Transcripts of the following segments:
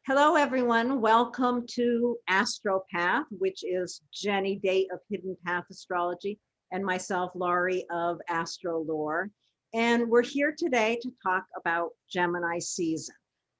Hello, everyone. Welcome to AstroPath, which is Jennie, Date of Hidden Path Astrology, and myself, Laurie of Astrolore. And we're here today to talk about Gemini season.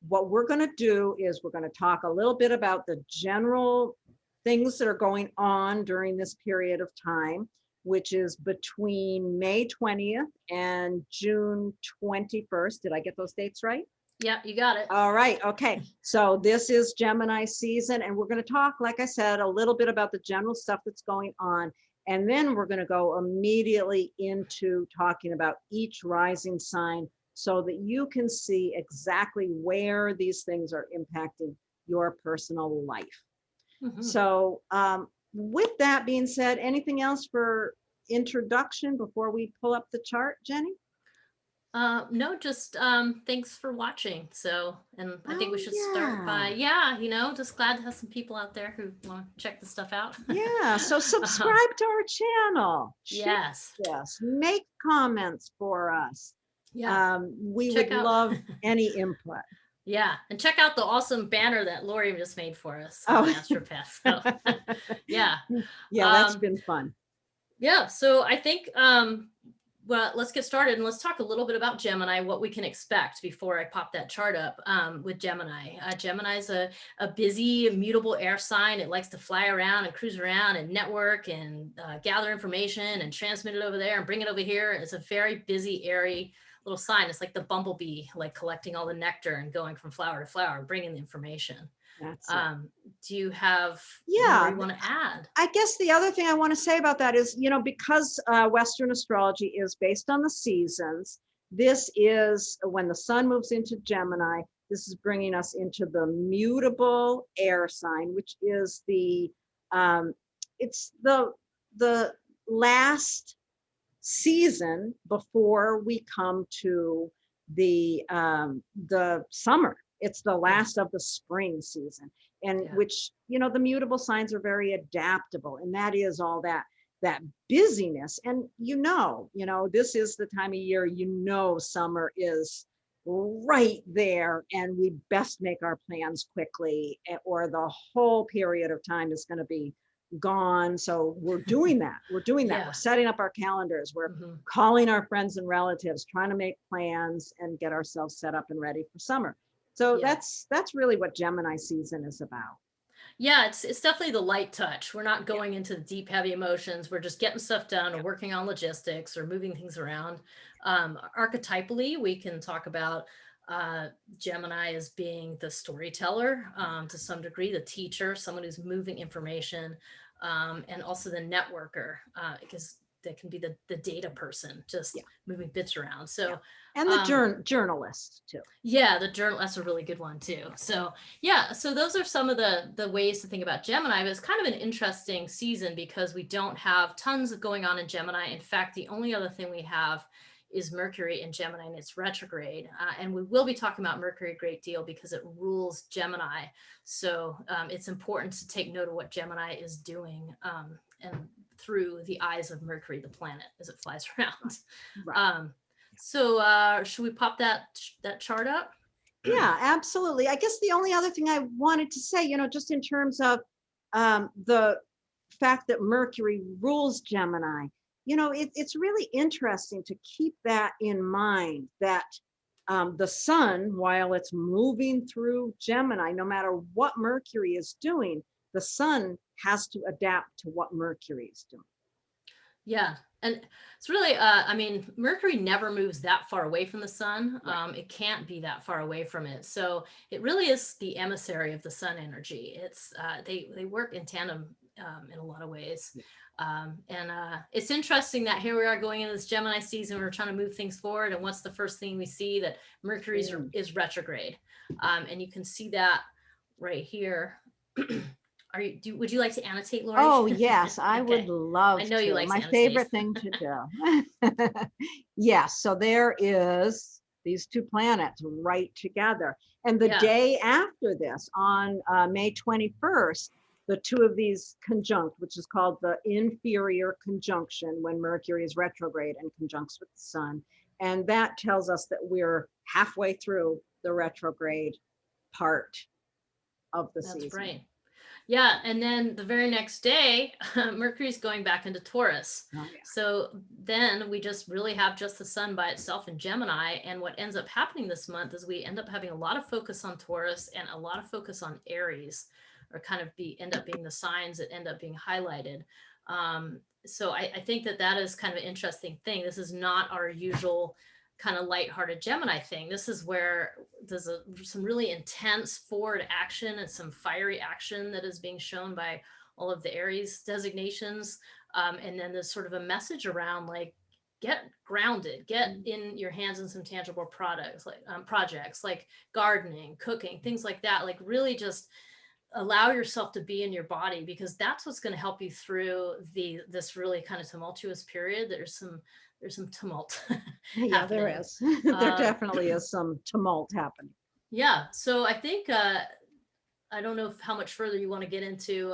What we're going to do is we're going to talk a little bit about the general things that are going on during this period of time, which is between May 20th and June 21st. Did I get those dates right? Yeah, you got it. All right. Okay. So this is Gemini season, and we're going to talk, like I said, a little bit about the general stuff that's going on. And then we're going to go immediately into talking about each rising sign so that you can see exactly where these things are impacting your personal life. So with that being said, anything else for introduction before we pull up the chart, Jennie? No, just thanks for watching. So, and I think we should start by, just glad to have some people out there who want to check the stuff out. Yeah, so subscribe to our channel. Yes. Yes, make comments for us. Yeah. We would love any input. Yeah, and check out the awesome banner that Laurie just made for us on AstroPath. So, yeah. Yeah, that's been fun. Yeah, so I think well, let's get started and let's talk a little bit about Gemini, what we can expect before I pop that chart up with Gemini. Gemini is a busy, immutable air sign. It likes to fly around and cruise around and network and gather information and transmit it over there and bring it over here. It's a very busy, airy little sign. It's like the bumblebee, like collecting all the nectar and going from flower to flower, bringing the information. Do you have more you want to add? I guess the other thing I want to say about that is, because Western astrology is based on the seasons, this is when the sun moves into Gemini, this is bringing us into the mutable air sign, which is it's the last season before we come to the summer. It's the last of the spring season, and which, the mutable signs are very adaptable, and that is all that busyness. And this is the time of year, summer is right there, and we best make our plans quickly, or the whole period of time is going to be gone. So we're doing that. We're setting up our calendars. We're calling our friends and relatives, trying to make plans and get ourselves set up and ready for summer. So that's really what Gemini season is about. Yeah, it's definitely the light touch. We're not going into the deep, heavy emotions. We're just getting stuff done or working on logistics or moving things around. Archetypally, we can talk about Gemini as being the storyteller to some degree, the teacher, someone who's moving information, and also the networker, because that can be the data person, just moving bits around. So, and the journalist too. Yeah, the journal, that's a really good one too. So so those are some of the ways to think about Gemini, but it's kind of an interesting season because we don't have tons of going on in Gemini. In fact, the only other thing we have is Mercury in Gemini, and it's retrograde. And we will be talking about Mercury a great deal because it rules Gemini. So it's important to take note of what Gemini is doing and through the eyes of Mercury, the planet, as it flies around. Right. So should we pop that chart up? Yeah, absolutely. I guess the only other thing I wanted to say, just in terms of the fact that Mercury rules Gemini, it's really interesting to keep that in mind, that the sun, while it's moving through Gemini, no matter what Mercury is doing, the sun has to adapt to what Mercury is doing. Yeah. And it's really, Mercury never moves that far away from the sun. Right. It can't be that far away from it. So it really is the emissary of the sun energy. It's they work in tandem in a lot of ways. Yeah. It's interesting that here we are going into this Gemini season. We're trying to move things forward. And what's the first thing we see? That Mercury is retrograde. And you can see that right here. Would you like to annotate, Laurie? Oh, yes, I would love to. I know you like my favorite thing to do. Yes, so there is these two planets right together. And the day after this, on May 21st, the two of these conjunct, which is called the inferior conjunction, when Mercury is retrograde and conjuncts with the sun. And that tells us that we're halfway through the retrograde part of the That's season. right. Yeah, and then the very next day, Mercury's going back into Taurus. Oh, yeah. So then we just really have just the sun by itself in Gemini. And what ends up happening this month is we end up having a lot of focus on Taurus and a lot of focus on Aries, or kind of end up being the signs that end up being highlighted. So I think that is kind of an interesting thing. This is not our usual kind of lighthearted Gemini thing. This is where there's some really intense forward action and some fiery action that is being shown by all of the Aries designations. And then there's sort of a message around like, get grounded, get in your hands in some tangible projects like gardening, cooking, things like that. Like really just allow yourself to be in your body, because that's what's going to help you through this really kind of tumultuous period. There's some tumult. Yeah, there is. There definitely is some tumult happening. Yeah. So I think I don't know how much further you want to get into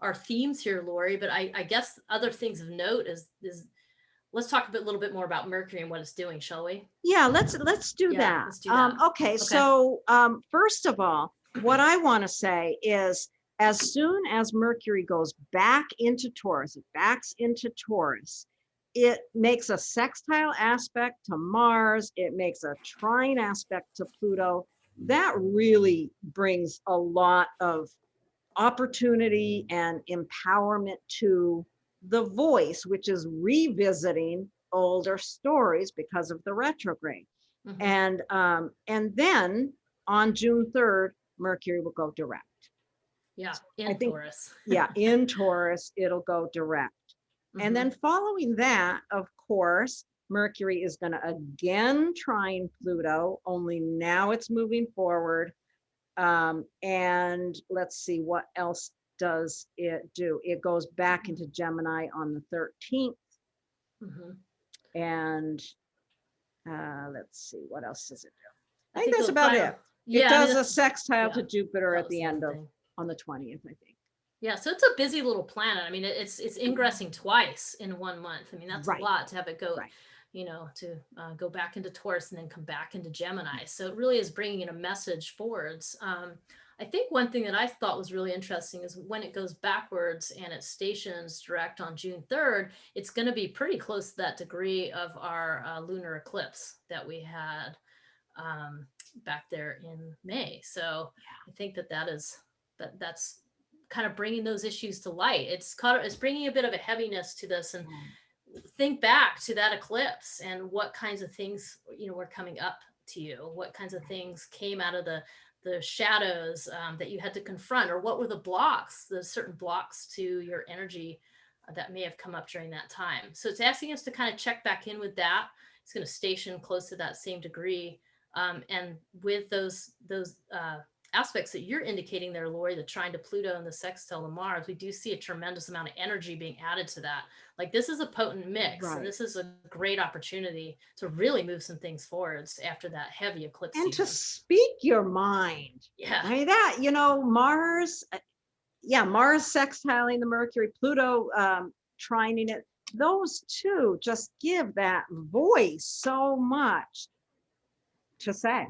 our themes here, Laurie, but I guess other things of note is let's talk a little bit more about Mercury and what it's doing, shall we? Yeah, let's do that. Let's do that. Okay, so first of all, what I want to say is, as soon as Mercury goes back into Taurus, it makes a sextile aspect to Mars. It makes a trine aspect to Pluto. That really brings a lot of opportunity and empowerment to the voice, which is revisiting older stories because of the retrograde. Mm-hmm. And then on June 3rd, Mercury will go direct. Yeah, in Taurus. Yeah, in Taurus, it'll go direct. Mm-hmm. And then following that, of course, Mercury is going to again trine Pluto, only now it's moving forward. And let's see, what else does it do? It goes back into Gemini on the 13th. Mm-hmm. And let's see, what else does it do? I think that's about it. Yeah, it does a sextile to Jupiter at the end of, on the 20th, I think. Yeah, so it's a busy little planet. I mean, it's ingressing twice in 1 month. I mean, that's a lot to have it go, to go back into Taurus and then come back into Gemini. So it really is bringing in a message forwards. I think one thing that I thought was really interesting is when it goes backwards and it stations direct on June 3rd, it's going to be pretty close to that degree of our lunar eclipse that we had back there in May. So I think that's kind of bringing those issues to light. It's bringing a bit of a heaviness to this, and think back to that eclipse and what kinds of things were coming up to you, what kinds of things came out of the shadows that you had to confront, or what were the certain blocks to your energy that may have come up during that time. So it's asking us to kind of check back in with that. It's going to station close to that same degree. And with those aspects that you're indicating there, Laurie, the trine to Pluto and the sextile to Mars, we do see a tremendous amount of energy being added to that. Like, this is a potent mix, and this is a great opportunity to really move some things forwards after that heavy eclipse and season. to speak your mind. Yeah, I mean, that, Mars sextiling the Mercury, Pluto trining it. Those two just give that voice so much to say.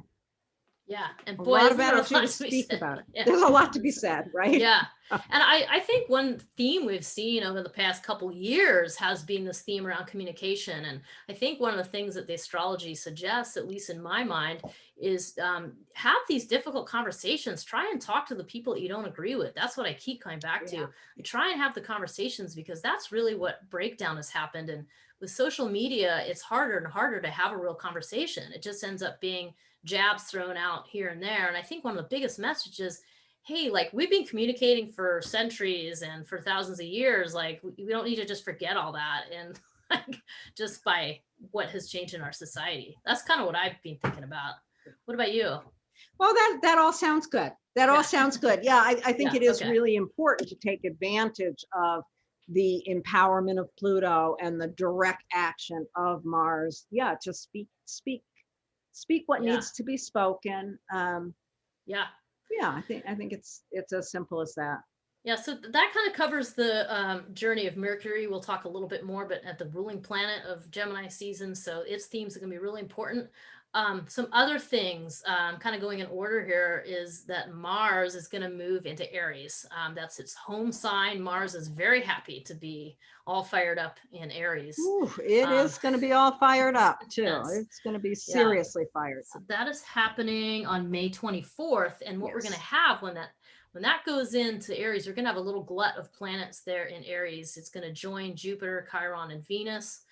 Yeah, and boy, a lot of energy to speak about it. Yeah. There's a lot to be said, right? Yeah, and I think one theme we've seen over the past couple years has been this theme around communication. And I think one of the things that the astrology suggests, at least in my mind, is have these difficult conversations. Try and talk to the people that you don't agree with. That's what I keep coming back to. Try and have the conversations, because that's really what breakdown has happened. And with social media, it's harder and harder to have a real conversation. It just ends up being jabs thrown out here and there. And I think one of the biggest messages, hey, like, we've been communicating for centuries and for thousands of years. Like, we don't need to just forget all that, and like, just by what has changed in our society. That's kind of what I've been thinking about. What about you? Well, that all sounds good. All sounds good. Yeah, I think it is really important to take advantage of the empowerment of Pluto and the direct action of Mars. Yeah, to speak what needs to be spoken. I think it's as simple as that. Yeah, so that kind of covers the journey of Mercury. We'll talk a little bit more, but at the ruling planet of Gemini season, so its themes are going to be really important. Some other things, kind of going in order here, is that Mars is going to move into Aries. That's its home sign. Mars is very happy to be all fired up in Aries. Ooh, it is going to be all fired up too. Yes. It's going to be seriously fired So up. that is happening on May 24th. And what we're going to have when that goes into Aries, you're going to have a little glut of planets there in Aries. It's going to join Jupiter, Chiron, and Venus.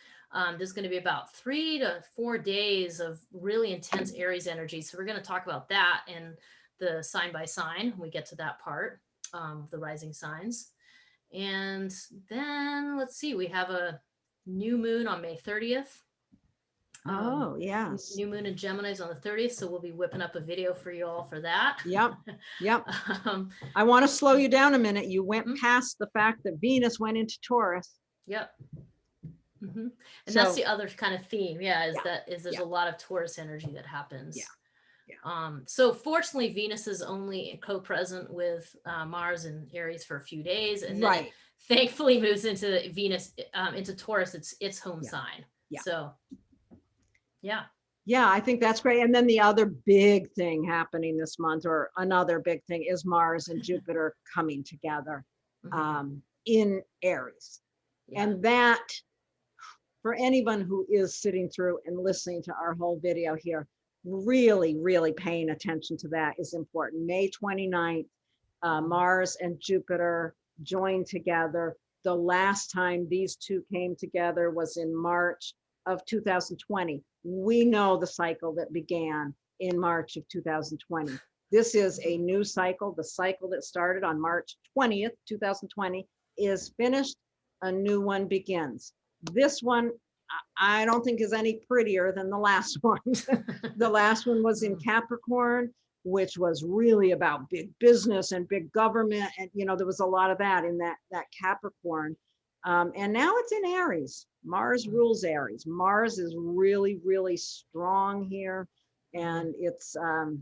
There's going to be about 3 to 4 days of really intense Aries energy. So we're going to talk about that in the sign by sign when we get to that part, the rising signs. And then let's see, we have a new moon on May 30th. Oh, yes. New moon in Gemini is on the 30th. So we'll be whipping up a video for you all for that. Yep. Yep. I want to slow you down a minute. You went past the fact that Venus went into Taurus. Yep. And that's the other kind of theme. There's a lot of Taurus energy that happens. So fortunately, Venus is only co-present with Mars and Aries for a few days, and then it thankfully moves into Venus, into Taurus. Its home sign. So I think that's great. And then the other big thing happening this month, or another big thing, is Mars and Jupiter coming together in Aries. And that, for anyone who is sitting through and listening to our whole video here, really, really paying attention to that is important. May 29th, Mars and Jupiter join together. The last time these two came together was in March of 2020. We know the cycle that began in March of 2020. This is a new cycle. The cycle that started on March 20th, 2020 is finished. A new one begins. This one, I don't think is any prettier than the last one. The last one was in Capricorn, which was really about big business and big government. And, there was a lot of that in that Capricorn. And now it's in Aries. Mars rules Aries. Mars is really, really strong here. And it's, So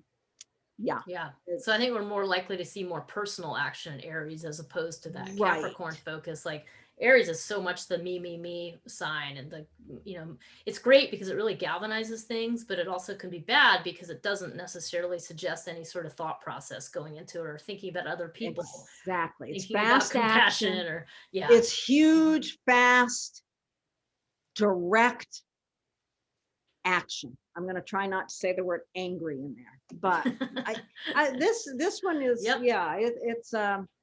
I think we're more likely to see more personal action in Aries as opposed to that Capricorn focus. Like Aries is so much the me sign, and it's great because it really galvanizes things, but it also can be bad because it doesn't necessarily suggest any sort of thought process going into it or thinking about other people. Exactly. It's fast compassion action it's huge, fast, direct action. I'm going to try not to say the word angry in there, but this one is,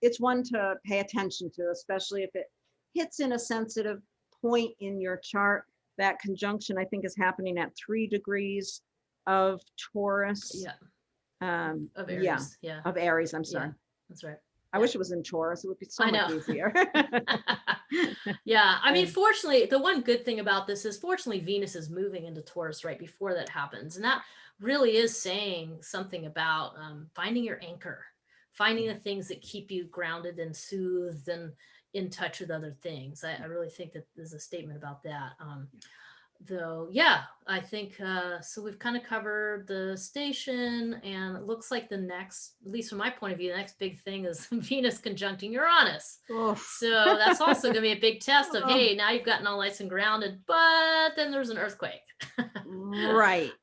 it's one to pay attention to, especially if it hits in a sensitive point in your chart. That conjunction, I think, is happening at 3 degrees of Taurus. Of Aries. Of Aries. I'm sorry. That's right. I wish it was in Taurus. It would be so much easier. I mean, fortunately, the one good thing about this is fortunately Venus is moving into Taurus right before that happens. And that really is saying something about finding your anchor, finding the things that keep you grounded and soothed and in touch with other things. I really think that there's a statement about that. I think so we've kind of covered the station, and it looks like the next, at least from my point of view, the next big thing is Venus conjuncting Uranus. So that's also going to be a big test of, hey, now you've gotten all nice and grounded, but then there's an earthquake. Right.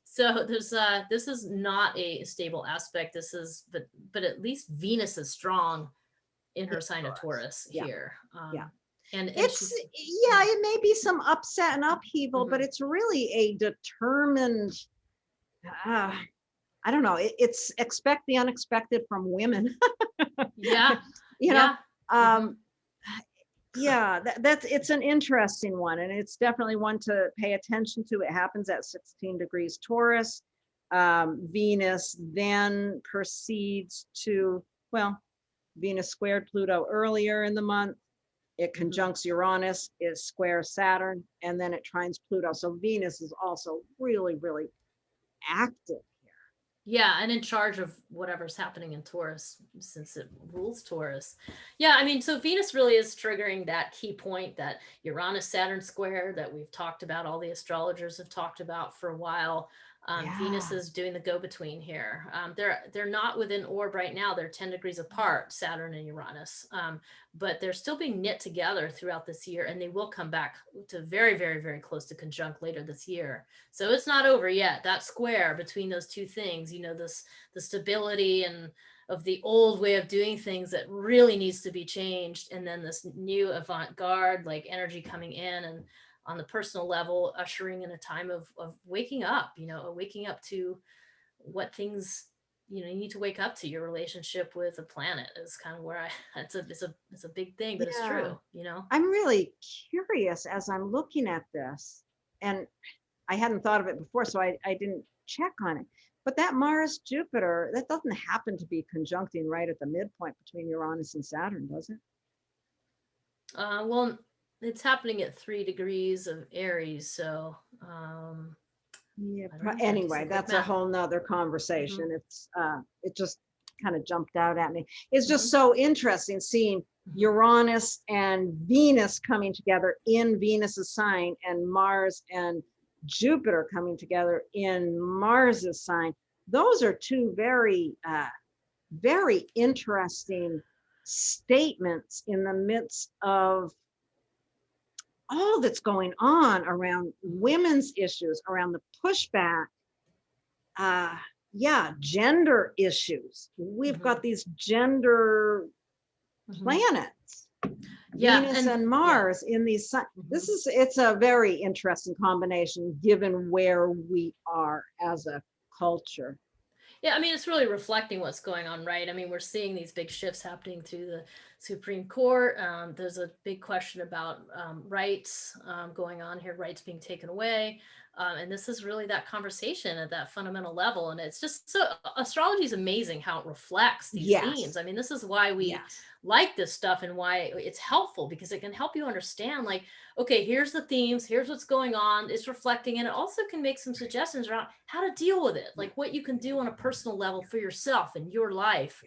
So there's this is not a stable aspect. This is, but at least Venus is strong in her sign of Taurus here. And it's it may be some upset and upheaval, but it's really a determined, I don't know, it's expect the unexpected from women. It's an interesting one, and it's definitely one to pay attention to. It happens at 16 degrees Taurus. Venus then proceeds to, Venus squared Pluto earlier in the month. It conjuncts Uranus, is square Saturn, and then it trines Pluto. So Venus is also really, really active here. Yeah, and in charge of whatever's happening in Taurus since it rules Taurus. Yeah, I mean, so Venus really is triggering that key point, that Uranus Saturn square that we've talked about, all the astrologers have talked about for a while. Venus Yeah. is doing the go-between here. They're not within orb right now. They're 10 degrees apart, Saturn and Uranus. But they're still being knit together throughout this year, and they will come back to very, very, very close to conjunct later this year. So it's not over yet. That square between those two things, you know, the stability and of the old way of doing things that really needs to be changed, and then this new avant-garde like energy coming in, and on the personal level ushering in a time of waking up, you know, waking up to what things, you know, you need to wake up to. Your relationship with the planet is kind of where I it's a big thing, but it's Yeah. true, you know. I'm really curious as I'm looking at this, and I hadn't thought of it before, so I didn't check on it. But that Mars Jupiter, that doesn't happen to be conjuncting right at the midpoint between Uranus and Saturn, does it? Well, it's happening at 3 degrees of Aries, so Yeah. I don't know, gotta do Anyway, some quick that's a math. whole nother Hmm. conversation. It just kind of jumped out at me. It's just Hmm. so interesting seeing Hmm. Uranus and Venus coming together in Venus's sign, and Mars and Jupiter coming together in Mars's sign. Those are two very interesting statements in the midst of all that's going on around women's issues, around the pushback, uh, yeah, gender issues. We've Hmm. got these gender Hmm. planets, Yeah, Venus and and yeah. Mars in these. Hmm. It's a very interesting combination given where we are as a culture. Yeah, I mean, it's really reflecting what's going on, right? I mean, we're seeing these big shifts happening through the Supreme Court. There's a big question about rights going on here, rights being taken away. And this is really that conversation at that fundamental level. And it's just so, astrology is amazing how it reflects these themes. Yes, I mean, this is why we yes, like this stuff and why it's helpful, because it can help you understand, like, okay, here's the themes, here's what's going on, it's reflecting, and it also can make some suggestions around how to deal with it, yeah, like what you can do on a personal level for yourself and your life,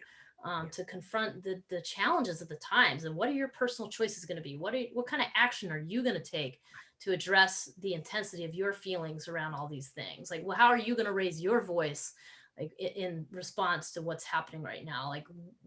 to confront the challenges of the times, and what are your personal choices going to be, what kind of action are you going to take to address the intensity of your feelings around all these things, like, well, how are you going to raise your voice, like in response to what's happening right now, like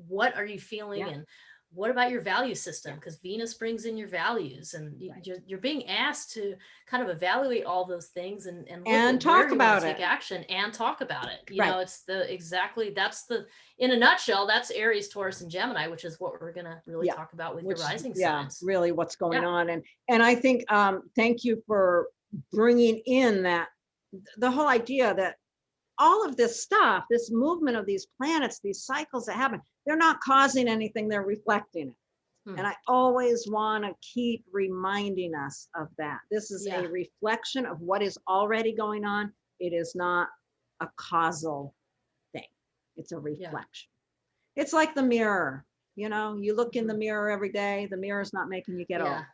what are you feeling, yeah, and what about your value system, yeah, because Venus brings in your values, and right. you're being asked to kind of evaluate all those things, and look And at where talk you want about to it. take action and talk about it. You Right. know, it's the exactly, that's the, in a nutshell, that's Aries, Taurus, and Gemini, which is what we're going to really Yeah. talk about with your Which is, rising yeah, signs. really what's going Yeah. on. And I think, thank you for bringing in that, the whole idea that all of this stuff, this movement of these planets, these cycles that happen, they're not causing anything, they're reflecting it. Hmm. And I always want to keep reminding us of that. This is Yeah. a reflection of what is already going on. It is not a causal thing, it's a Yeah. reflection. It's like the mirror. You look in the Hmm. mirror every day, the mirror's not making you get Yeah. old.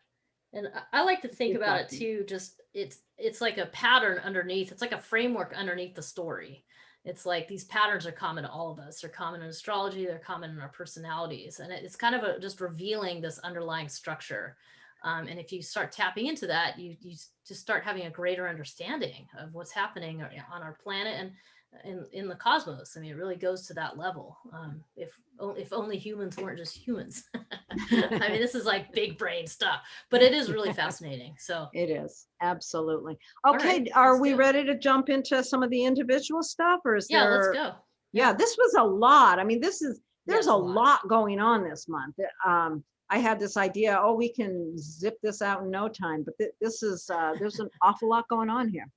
And I like to It's think about it reflecting. too, just it's like a pattern underneath, it's like a framework underneath the story. It's like these patterns are common to all of us. They're common in astrology, they're common in our personalities. And it's kind of just revealing this underlying structure. And if you start tapping into that, you just start having a greater understanding of what's happening Yeah. on our planet and in the cosmos. I mean, it really goes to that level. If only humans weren't just humans. I mean, this is like big brain stuff, but it is really fascinating. So, It is. Absolutely. all right, Okay, are let's we do it. ready to jump into some of the individual stuff, or is Yeah, let's there? go. Yeah, Yeah, this was a lot. I mean, yeah, there's it's a a lot. lot going on this month. I had this idea, oh, we can zip this out in no time, but there's an awful lot going on here.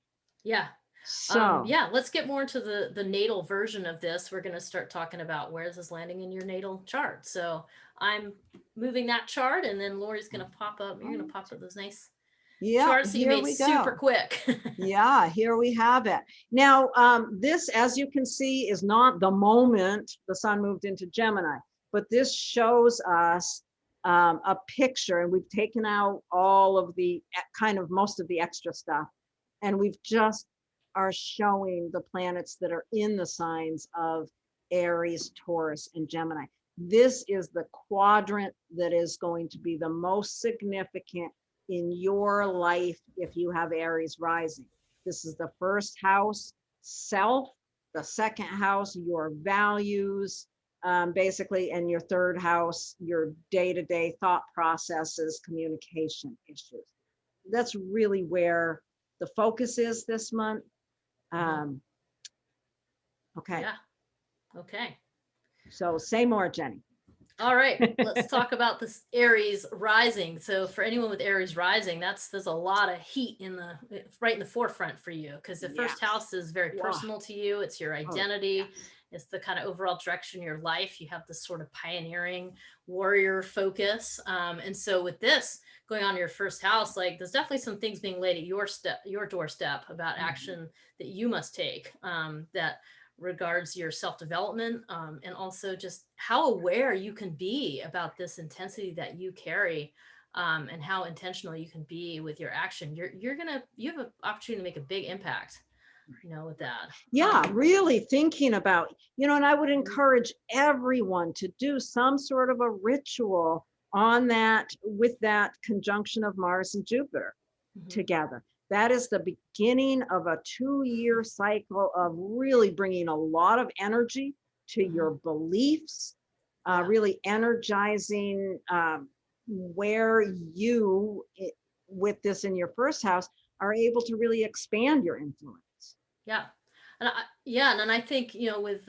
Yeah. So, Yeah, let's get more into the natal version of this. We're going to start talking about where this is landing in your natal chart. So I'm moving that chart, and then Lori's going to pop up. You're going to pop up those nice yeah, charts that you here made we super go. quick. Yeah, here we have it. Now, this, as you can see, is not the moment the sun moved into Gemini, but this shows us a picture, and we've taken out all of the kind of most of the extra stuff, and we've just are showing the planets that are in the signs of Aries, Taurus, and Gemini. This is the quadrant that is going to be the most significant in your life if you have Aries rising. This is the first house, self, the second house, your values, basically, and your third house, your day-to-day thought processes, communication issues. That's really where the focus is this month. Okay. Yeah. Okay. So say more, Jenny. All right, let's talk about this Aries rising. So for anyone with Aries rising, there's a lot of heat right in the forefront for you, because the first house is very personal to you. It's your identity. It's the kind of overall direction of your life. You have this sort of pioneering warrior focus. And so with this going on in your first house, like there's definitely some things being laid at your doorstep about action that you must take, that regards your self-development, and also just how aware you can be about this intensity that you carry, and how intentional you can be with your action. You have an opportunity to make a big impact, with that. Yeah, really thinking about, and I would encourage everyone to do some sort of a ritual on that, with that conjunction of Mars and Jupiter together. That is the beginning of a 2-year cycle of really bringing a lot of energy to your beliefs, really energizing where you, with this in your first house, are able to really expand your influence. Yeah. And I think, with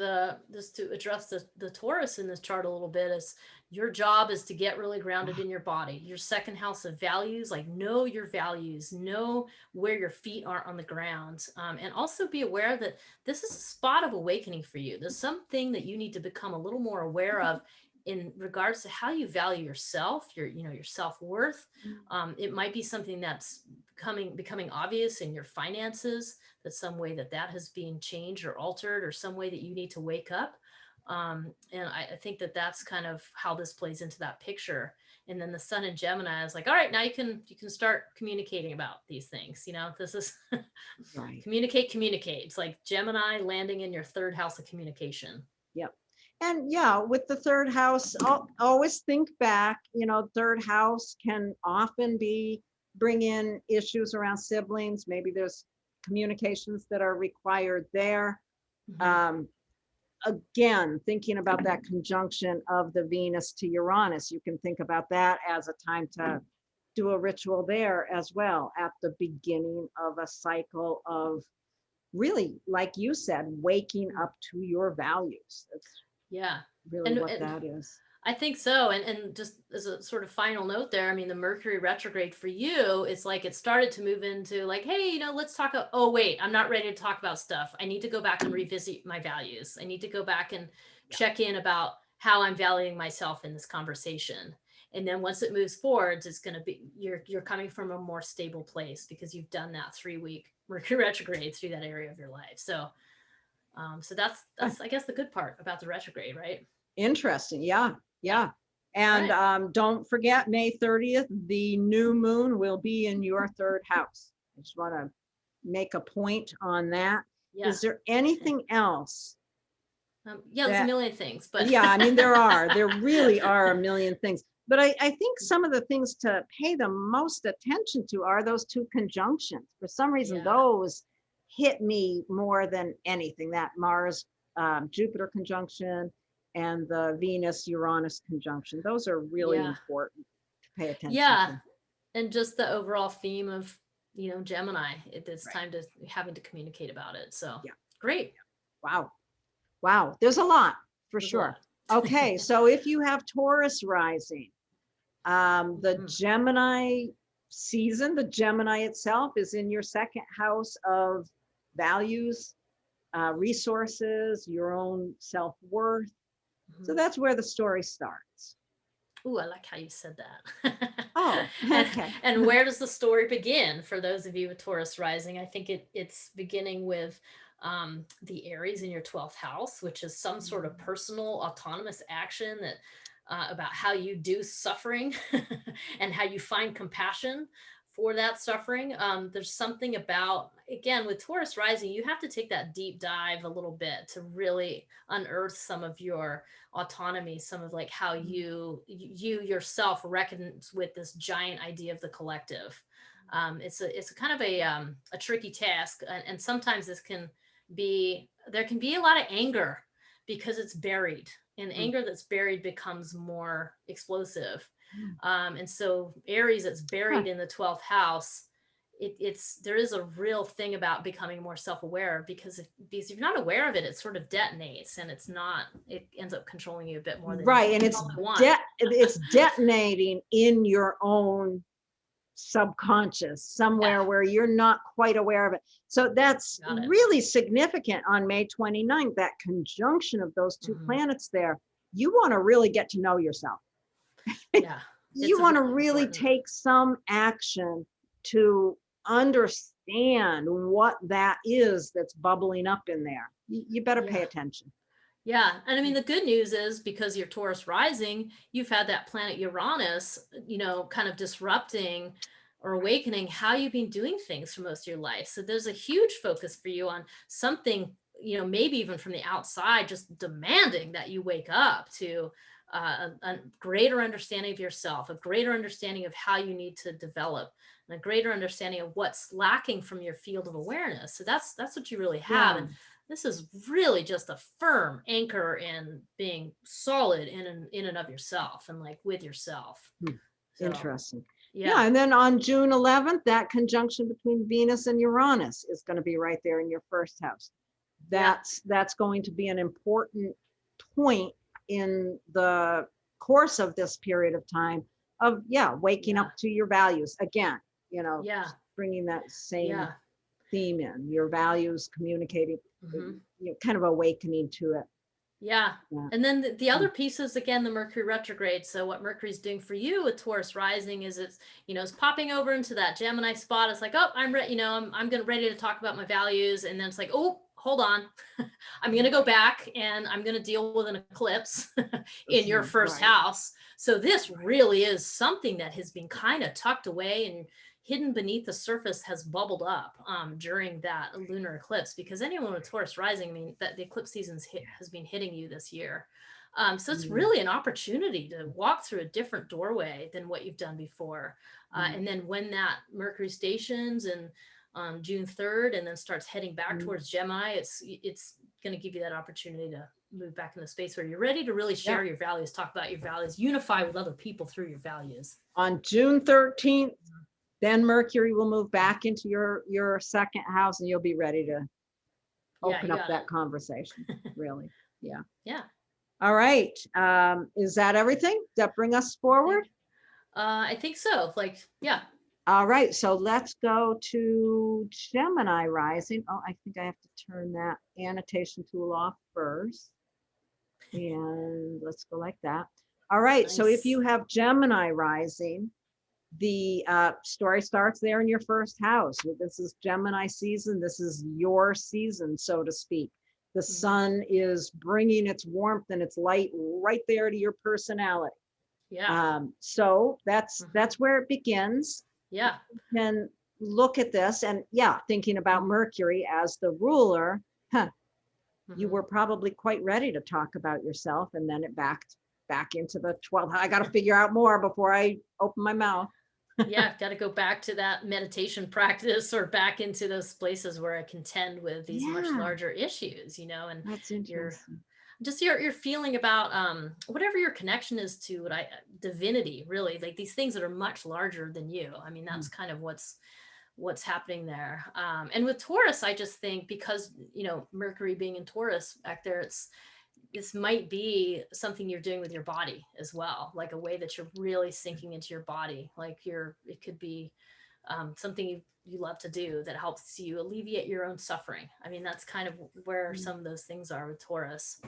just to address the Taurus in this chart a little bit, is your job is to get really grounded in your body. Your second house of values, like know your values, know where your feet are on the ground, and also be aware that this is a spot of awakening for you. There's something that you need to become a little more aware of in regards to how you value yourself, your self-worth. It might be something that's becoming obvious in your finances, that some way that has been changed or altered, or some way that you need to wake up. And I think that's kind of how this plays into that picture. And then the sun in Gemini is like, all right, now you can start communicating about these things. This is right. Communicate. It's like Gemini landing in your third house of communication. Yep. And with the third house, always think back, third house can often bring in issues around siblings. Maybe there's communications that are required there. Again, thinking about that conjunction of the Venus to Uranus, you can think about that as a time to do a ritual there as well, at the beginning of a cycle of really, like you said, waking up to your values. That's really what that is. I think so. And just as a sort of final note there, I mean, the Mercury retrograde for you, it's like it started to move into like, hey, let's talk about, oh, wait, I'm not ready to talk about stuff. I need to go back and revisit my values. I need to go back and check in about how I'm valuing myself in this conversation. And then once it moves forwards, it's going to be, you're coming from a more stable place because you've done that 3-week Mercury retrograde through that area of your life. So that's I guess the good part about the retrograde, right? Interesting. Yeah. And don't forget, May 30th, the new moon will be in your third house. I just want to make a point on that. Yeah. Is there anything else? There's a million things, but there really are a million things. But I think some of the things to pay the most attention to are those two conjunctions. For some reason, those hit me more than anything, that Mars Jupiter conjunction and the Venus Uranus conjunction. Those are really important to pay attention to. And just the overall theme of Gemini, it's time to having to communicate about it. So great. Wow, there's a lot for sure. Okay, so if you have Taurus rising, the Gemini season, the Gemini itself is in your second house of values, resources, your own self-worth. So that's where the story starts. Ooh, I like how you said that. Oh, okay. And where does the story begin for those of you with Taurus rising? I think it's beginning with the Aries in your 12th house, which is some sort of personal autonomous action that about how you do suffering and how you find compassion for that suffering. There's something about, again, with Taurus rising, you have to take that deep dive a little bit to really unearth some of your autonomy, some of like how you yourself reckons with this giant idea of the collective. It's a kind of a tricky task, and sometimes there can be a lot of anger because it's buried, and anger that's buried becomes more explosive. And so Aries, that's buried in the 12th house, there is a real thing about becoming more self-aware, because if you're not aware of it, it sort of detonates, and it ends up controlling you a bit more than Right. And it's detonating in your own subconscious, somewhere where you're not quite aware of it. So that's really significant on May 29th, that conjunction of those two planets there. You want to really get to know yourself. Yeah. You want to really take some action to understand what that is that's bubbling up in there. You better pay attention. Yeah. And I mean, the good news is, because you're Taurus rising, you've had that planet Uranus, kind of disrupting or awakening how you've been doing things for most of your life. So there's a huge focus for you on something, maybe even from the outside, just demanding that you wake up to a greater understanding of yourself, a greater understanding of how you need to develop, and a greater understanding of what's lacking from your field of awareness. So that's what you really have. And this is really just a firm anchor in being solid in and of yourself, and like with yourself. So, interesting. Yeah. And then on June 11th, that conjunction between Venus and Uranus is going to be right there in your first house. That's going to be an important point in the course of this period of time of waking up to your values again, bringing that same theme in, your values, communicating, kind of awakening to it. Yeah. And then the other piece is, again, the Mercury retrograde. So what Mercury's doing for you with Taurus rising is it's popping over into that Gemini spot. It's like, oh, I'm ready, I'm ready to talk about my values. And then it's like, oh, hold on. I'm going to go back and I'm going to deal with an eclipse in your first house. So this really is something that has been kind of tucked away and hidden beneath the surface, has bubbled up during that lunar eclipse, because anyone with Taurus rising, I mean, that the eclipse season has been hitting you this year. So it's really an opportunity to walk through a different doorway than what you've done before. And then when that Mercury stations and June 3rd and then starts heading back towards Gemini, it's going to give you that opportunity to move back in the space where you're ready to really share your values, talk about your values, unify with other people through your values. On June 13th, then Mercury will move back into your second house, and you'll be ready to open up that conversation. Really. Yeah. All right. Is that everything? Does that bring us forward? I think so. All right. So let's go to Gemini rising. Oh, I think I have to turn that annotation tool off first. And let's go like that. All right. Nice. So if you have Gemini rising, the story starts there in your first house. This is Gemini season. This is your season, so to speak. The sun is bringing its warmth and its light right there to your personality. So that's where it begins. You can look at this and thinking about Mercury as the ruler, you were probably quite ready to talk about yourself, and then it backed back into the 12th. I got to figure out more before I open my mouth. Got to go back to that meditation practice, or back into those places where I contend with these much larger issues, and that's interesting. Your feeling about whatever your connection is to divinity, really, like these things that are much larger than you. I mean, that's kind of what's happening there. And with Taurus, I just think, because Mercury being in Taurus back there, this might be something you're doing with your body as well, like a way that you're really sinking into your body. Like it could be something you love to do that helps you alleviate your own suffering. I mean, that's kind of where some of those things are with Taurus.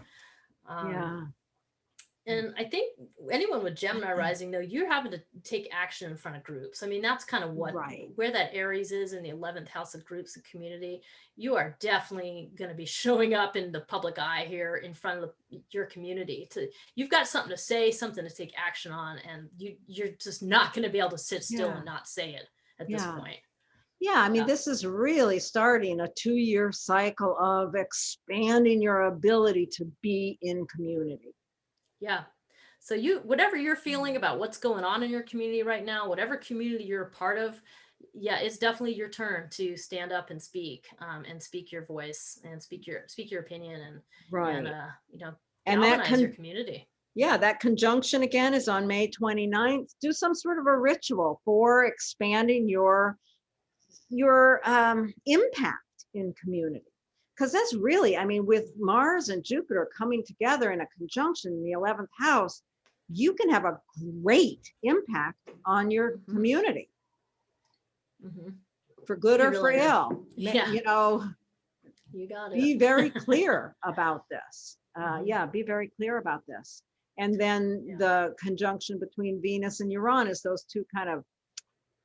And I think anyone with Gemini rising, though, you're having to take action in front of groups. I mean, that's kind of where that Aries is in the 11th house of groups and community. You are definitely going to be showing up in the public eye here in front of your community. You've got something to say, something to take action on, and you're just not going to be able to sit still and not say it. at this point. Yeah, I mean, Yeah. this is really starting a 2-year cycle of expanding your ability to be in community. Yeah. So whatever you're feeling about what's going on in your community right now, whatever community you're a part of, yeah, it's definitely your turn to stand up and speak your voice and speak your opinion and Right. And galvanize your community. that conjunction again is on May 29th. Do some sort of a ritual for expanding your impact in community. Because that's really, I mean, with Mars and Jupiter coming together in a conjunction in the 11th house, you can have a great impact on your community. For good or for ill. Yeah. You know, you got it. Be very clear about this. Be very clear about this. And then the conjunction between Venus and Uranus, those two kind of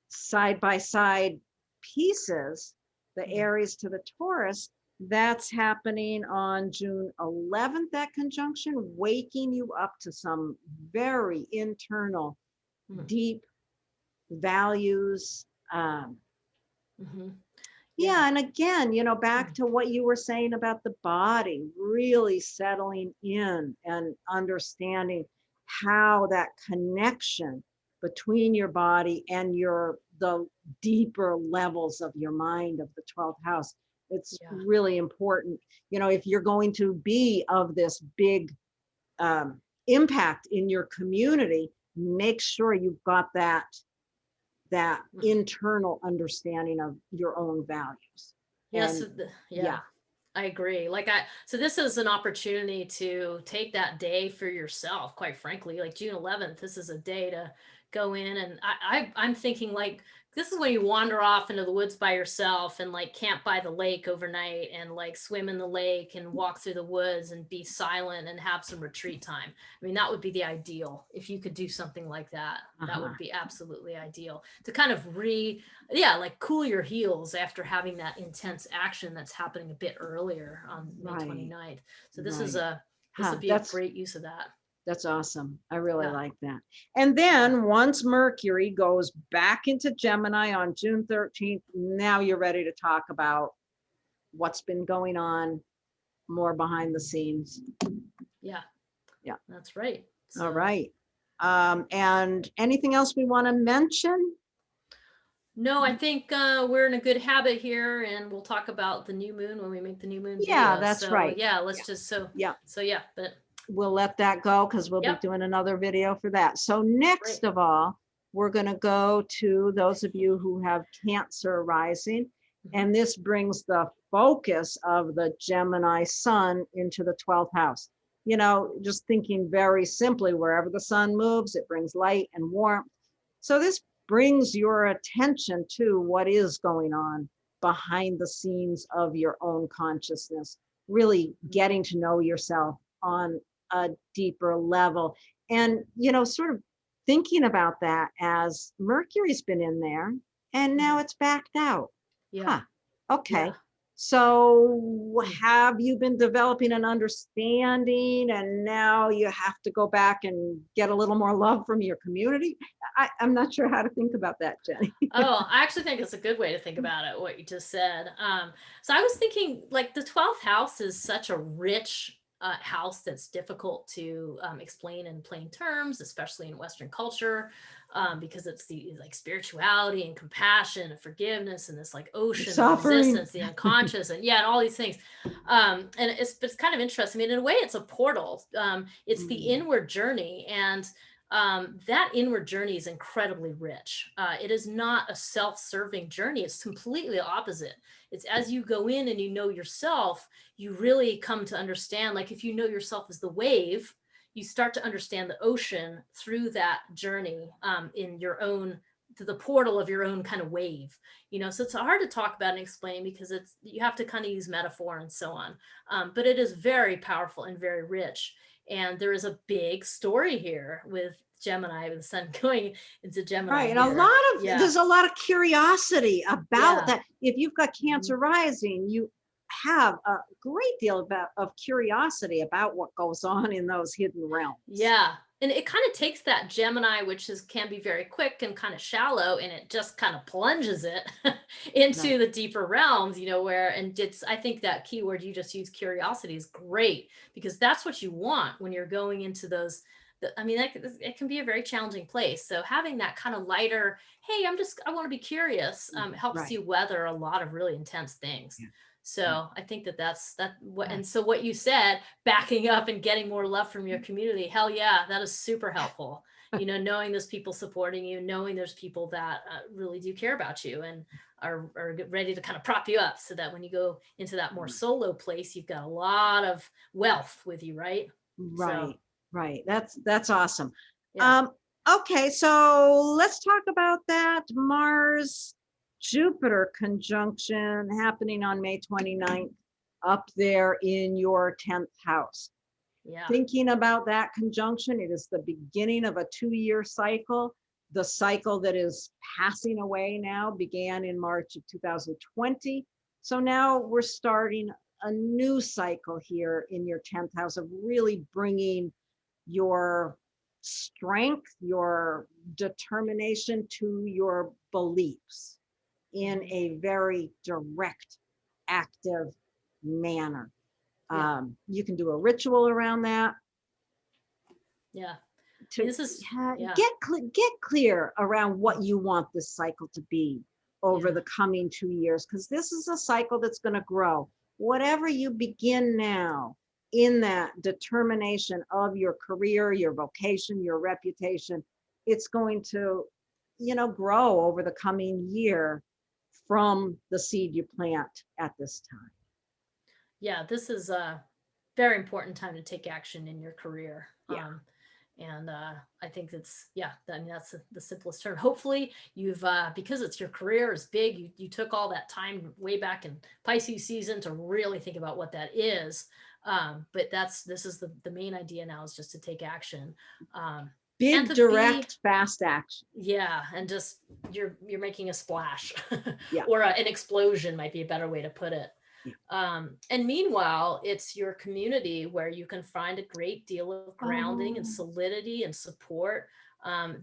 side by side pieces, the Aries to the Taurus, that's happening on June 11th, that conjunction, waking you up to some very internal, deep values. Yeah, and again, you know, back to what you were saying about the body, really settling in and understanding how that connection between your body and the deeper levels of your mind of the 12th house. It's really important. You know, if you're going to be of this big impact in your community, make sure you've got that internal understanding of your own values. Yes. I agree. So this is an opportunity to take that day for yourself, quite frankly. Like June 11th, this is a day to go in, and I'm thinking like this is when you wander off into the woods by yourself and like camp by the lake overnight and like swim in the lake and walk through the woods and be silent and have some retreat time. I mean, that would be the ideal. If you could do something like that, that would be absolutely ideal to kind of like cool your heels after having that intense action that's happening a bit earlier on May 29th. So this would be a great use of that. That's awesome. I really like that. And then once Mercury goes back into Gemini on June 13th, now you're ready to talk about what's been going on more behind the scenes. Yeah, that's right. So. All right. And anything else we want to mention? No, I think we're in a good habit here, and we'll talk about the new moon when we make the new moon video. Yeah, that's right. Yeah, but we'll let that go because we'll be doing another video for that. So next of all, we're going to go to those of you who have Cancer rising, and this brings the focus of the Gemini sun into the 12th house. You know, just thinking very simply, wherever the sun moves, it brings light and warmth. So this brings your attention to what is going on behind the scenes of your own consciousness, really getting to know yourself on a deeper level. And, you know, sort of thinking about that as Mercury's been in there and now it's backed out. Okay. Yeah. So have you been developing an understanding and now you have to go back and get a little more love from your community? I'm not sure how to think about that, Jenny. Oh, I actually think it's a good way to think about it, what you just said. So I was thinking like the 12th house is such a rich house that's difficult to explain in plain terms, especially in Western culture, because it's the like spirituality and compassion and forgiveness and this like ocean of resistance, the unconscious, and all these things. And it's kind of interesting. I mean, in a way, it's a portal. It's the inward journey, and that inward journey is incredibly rich. It is not a self-serving journey. It's completely opposite. It's as you go in and you know yourself, you really come to understand, like if you know yourself as the wave, you start to understand the ocean through that journey in your own, to the portal of your own kind of wave, you know. So it's hard to talk about and explain because you have to kind of use metaphor and so on. But it is very powerful and very rich. And there is a big story here with Gemini, with the sun going into Gemini. Right. And there's a lot of curiosity about that. If you've got Cancer rising, you have a great deal of curiosity about what goes on in those hidden realms. Yeah. And it kind of takes that Gemini, which can be very quick and kind of shallow, and it just kind of plunges it into Right. the deeper realms, where, and I think that keyword you just used, curiosity, is great, because that's what you want when you're going into those. I mean, it can be a very challenging place. So having that kind of lighter, hey, I want to be curious, helps Right. you weather a lot of really intense things. Yeah. So I think that's what, Yeah. and so what you said, backing up and getting more love from your community, hell yeah, that is super helpful. Knowing there's people supporting you, knowing there's people that really do care about you and are ready to kind of prop you up, so that when you go into that more solo place, you've got a lot of wealth with you, right? So Right. Right. That's awesome. yeah, Okay, so let's talk about that Mars Jupiter conjunction happening on May 29th up there in your 10th house. yeah, Thinking about that conjunction, it is the beginning of a 2-year cycle. The cycle that is passing away now began in March of 2020. So now we're starting a new cycle here in your 10th house of really bringing your strength, your determination to your beliefs in a very direct, active manner. yeah, You can do a ritual around that yeah. to This is, yeah, get clear around what you want this cycle to be over yeah, the coming 2 years, because this is a cycle that's going to grow. Whatever you begin now in that determination of your career, your vocation, your reputation, it's going to, grow over the coming year from the seed you plant at this time. yeah. This is a very important time to take action in your career. Yeah. And I think yeah, I mean, that's the simplest term. Hopefully you've, because it's your career is big, you took all that time way back in Pisces season to really think about what that is. But this is the main idea now, is just to take action. And Big, to be, direct, fast action. yeah, and just you're making a splash Yeah. or an explosion might be a better way to put it. Yeah. And meanwhile, it's your community where you can find a great deal of grounding and Oh, solidity and support.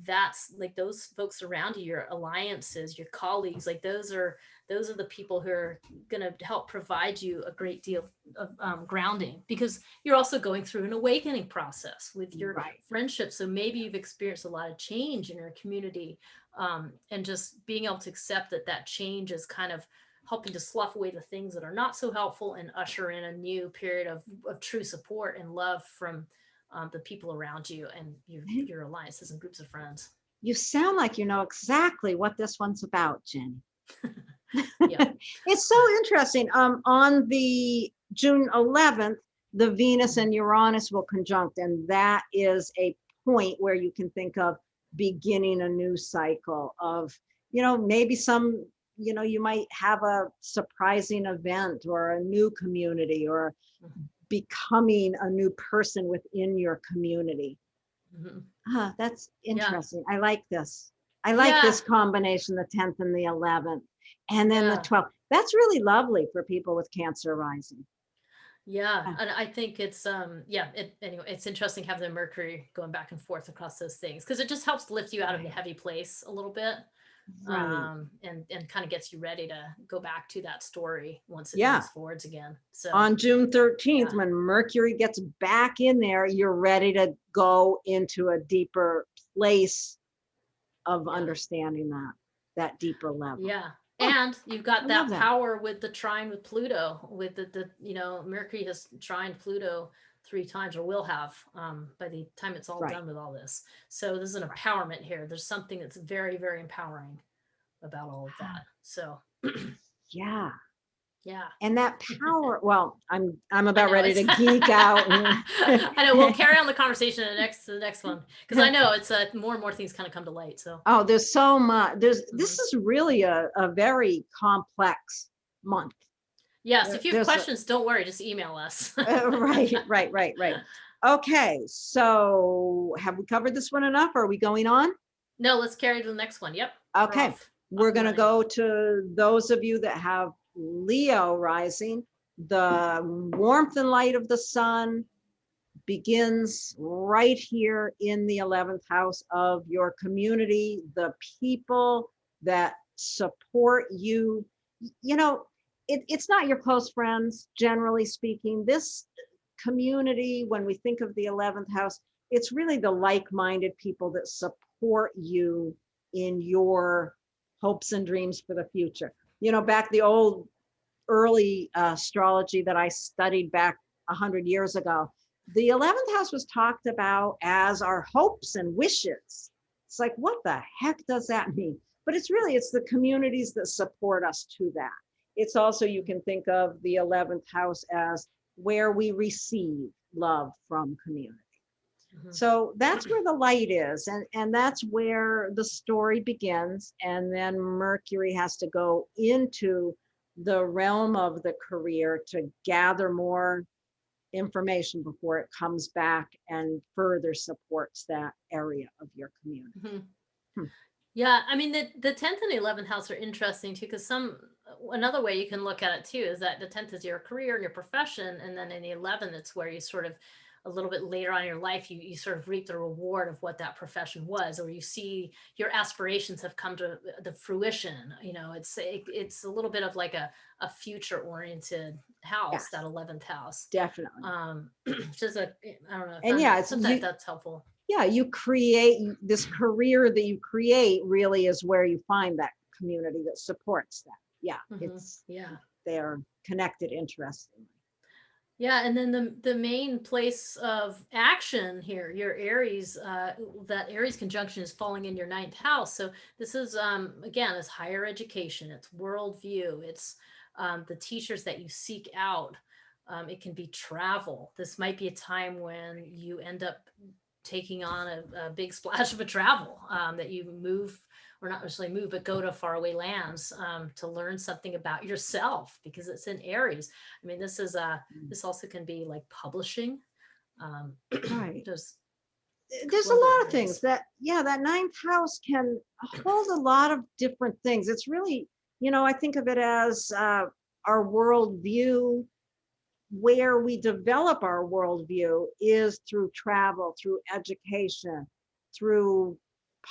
That's like those folks around you, your alliances, your colleagues, like those are the people who are going to help provide you a great deal of grounding, because you're also going through an awakening process with your right. friendships. So maybe you've experienced a lot of change in your community, and just being able to accept that change is kind of helping to slough away the things that are not so helpful and usher in a new period of true support and love from the people around you and your alliances and groups of friends. You sound like you know exactly what this one's about, Jenny. Yeah. It's so interesting. On the June 11th, the Venus and Uranus will conjunct, and that is a point where you can think of beginning a new cycle of, maybe you might have a surprising event or a new community or becoming a new person within your community. Mm-hmm. That's Yeah. interesting. I like this. I like Yeah. this combination, the 10th and the 11th, and then the Yeah. 12th. That's really lovely for people with Cancer rising. Yeah. And I think it's, anyway, it's interesting having the Mercury going back and forth across those things, because it just helps lift you out of the heavy place a little bit. Right. And kind of gets you ready to go back to that story once it Yeah. moves forwards again. So On June 13th, yeah. when Mercury gets back in there, you're ready to go into a deeper place of understanding that deeper level. Yeah. Oh, And you've got I that love that. power with the trine with Pluto, with the Mercury has trined Pluto 3 times, or will have, by the time it's all Right. done with all this. So there's an empowerment here. There's something that's very, very empowering about all of that. So Yeah. yeah. And that power, well, I'm about know, ready to geek out. I know. We'll carry on the conversation in the next one, because I know it's more and more things kind of come to light. So Oh, there's so much. This is really a very complex month. yes, if you have There's questions, don't worry, just email us. right. Okay, so have we covered this one enough? Are we going on? No, let's carry to the next one. Yep. Okay, we're going to go to those of you that have Leo rising. The warmth and light of the sun begins right here in the 11th house of your community, the people that support you. You know, it's not your close friends, generally speaking. This community, when we think of the 11th house, it's really the like-minded people that support you in your hopes and dreams for the future. You know, back the old early astrology that I studied back 100 years ago, the 11th house was talked about as our hopes and wishes. It's like, what the heck does that mean? But it's the communities that support us to that. It's also, you can think of the 11th house as where we receive love from community. So that's where the light is, and that's where the story begins. And then Mercury has to go into the realm of the career to gather more information before it comes back and further supports that area of your community. Yeah, I mean, the 10th and 11th house are interesting too, because another way you can look at it too is that the 10th is your career and your profession, and then in the 11th, it's where you sort of a little bit later on in your life, you sort of reap the reward of what that profession was, or you see your aspirations have come to the fruition. You know, it's a little bit of like a future oriented house, Yes, that 11th house. definitely. Just I don't know. And yeah, that's helpful. Yeah, you create this career that you create really is where you find that community that supports that. Yeah, they're connected, interestingly. Yeah, and then the main place of action here, your Aries, that Aries conjunction is falling in your 9th house. So this is again, it's higher education, it's worldview, it's the teachers that you seek out. It can be travel. This might be a time when you end up taking on a big splash of a travel, that you move, or not necessarily move, but go to faraway lands to learn something about yourself, because it's in Aries. I mean, this also can be like publishing. Right. There's a lot of things that 9th house can hold a lot of different things. It's really, I think of it as our worldview. Where we develop our worldview is through travel, through education, through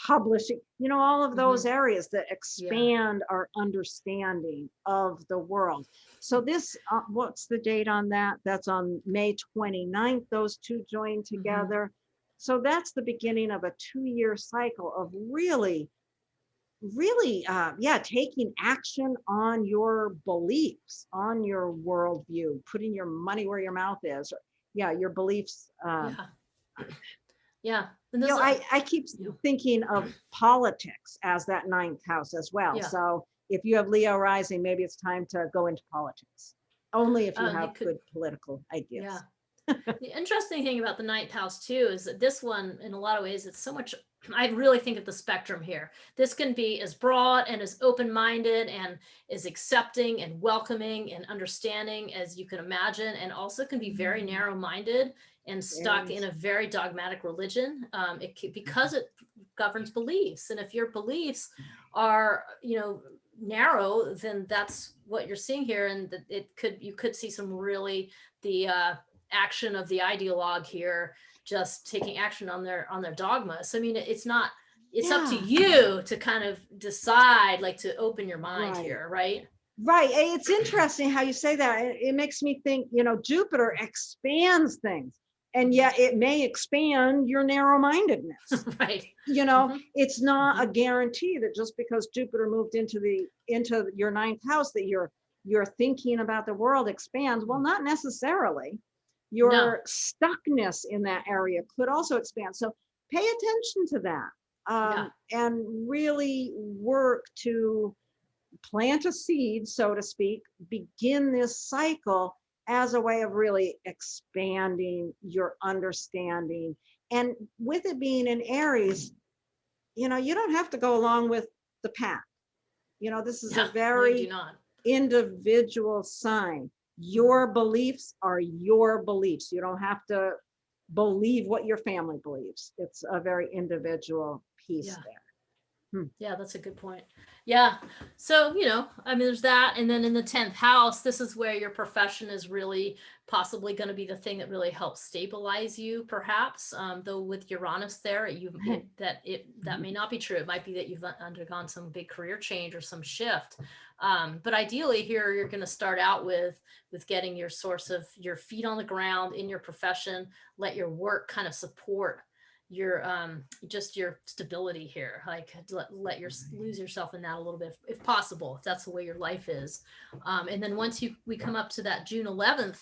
publishing, all of those areas that expand our understanding of the world. So this, what's the date on that? That's on May 29th, those two join together. So that's the beginning of a 2-year cycle of really taking action on your beliefs, on your worldview, putting your money where your mouth is. Your beliefs. I keep thinking of politics as that 9th house as well. So if you have Leo rising, maybe it's time to go into politics. Only if you have good political ideas. The interesting thing about the 9th house too is that this one, in a lot of ways, it's so much. I really think of the spectrum here. This can be as broad and as open-minded and as accepting and welcoming and understanding as you can imagine, and also can be very narrow-minded and stuck in a very dogmatic religion. Because it governs beliefs, and if your beliefs are, narrow, then that's what you're seeing here, and you could see some really the action of the ideologue here just taking action on their dogma. So I mean, it's up to you to kind of decide, like, to open your mind here, right? Right. It's interesting how you say that. It makes me think, Jupiter expands things, and yet it may expand your narrow-mindedness. Right. It's not a guarantee that just because Jupiter moved into your 9th house that your thinking about the world expands. Well, not necessarily. Your stuckness in that area could also expand. So pay attention to that, and really work to plant a seed, so to speak, begin this cycle as a way of really expanding your understanding. And with it being in Aries, you don't have to go along with the pack. This is a very individual sign. Your beliefs are your beliefs. You don't have to believe what your family believes. It's a very individual piece there. Yeah, that's a good point. Yeah. So, I mean, there's that. And then in the 10th house, this is where your profession is really possibly going to be the thing that really helps stabilize you, perhaps. Though with Uranus there, that may not be true. It might be that you've undergone some big career change or some shift. But ideally here, you're going to start out with getting your source of your feet on the ground in your profession, let your work kind of support your just your stability here, like let your lose yourself in that a little bit if possible, if that's the way your life is. And then once we come up to that June 11th,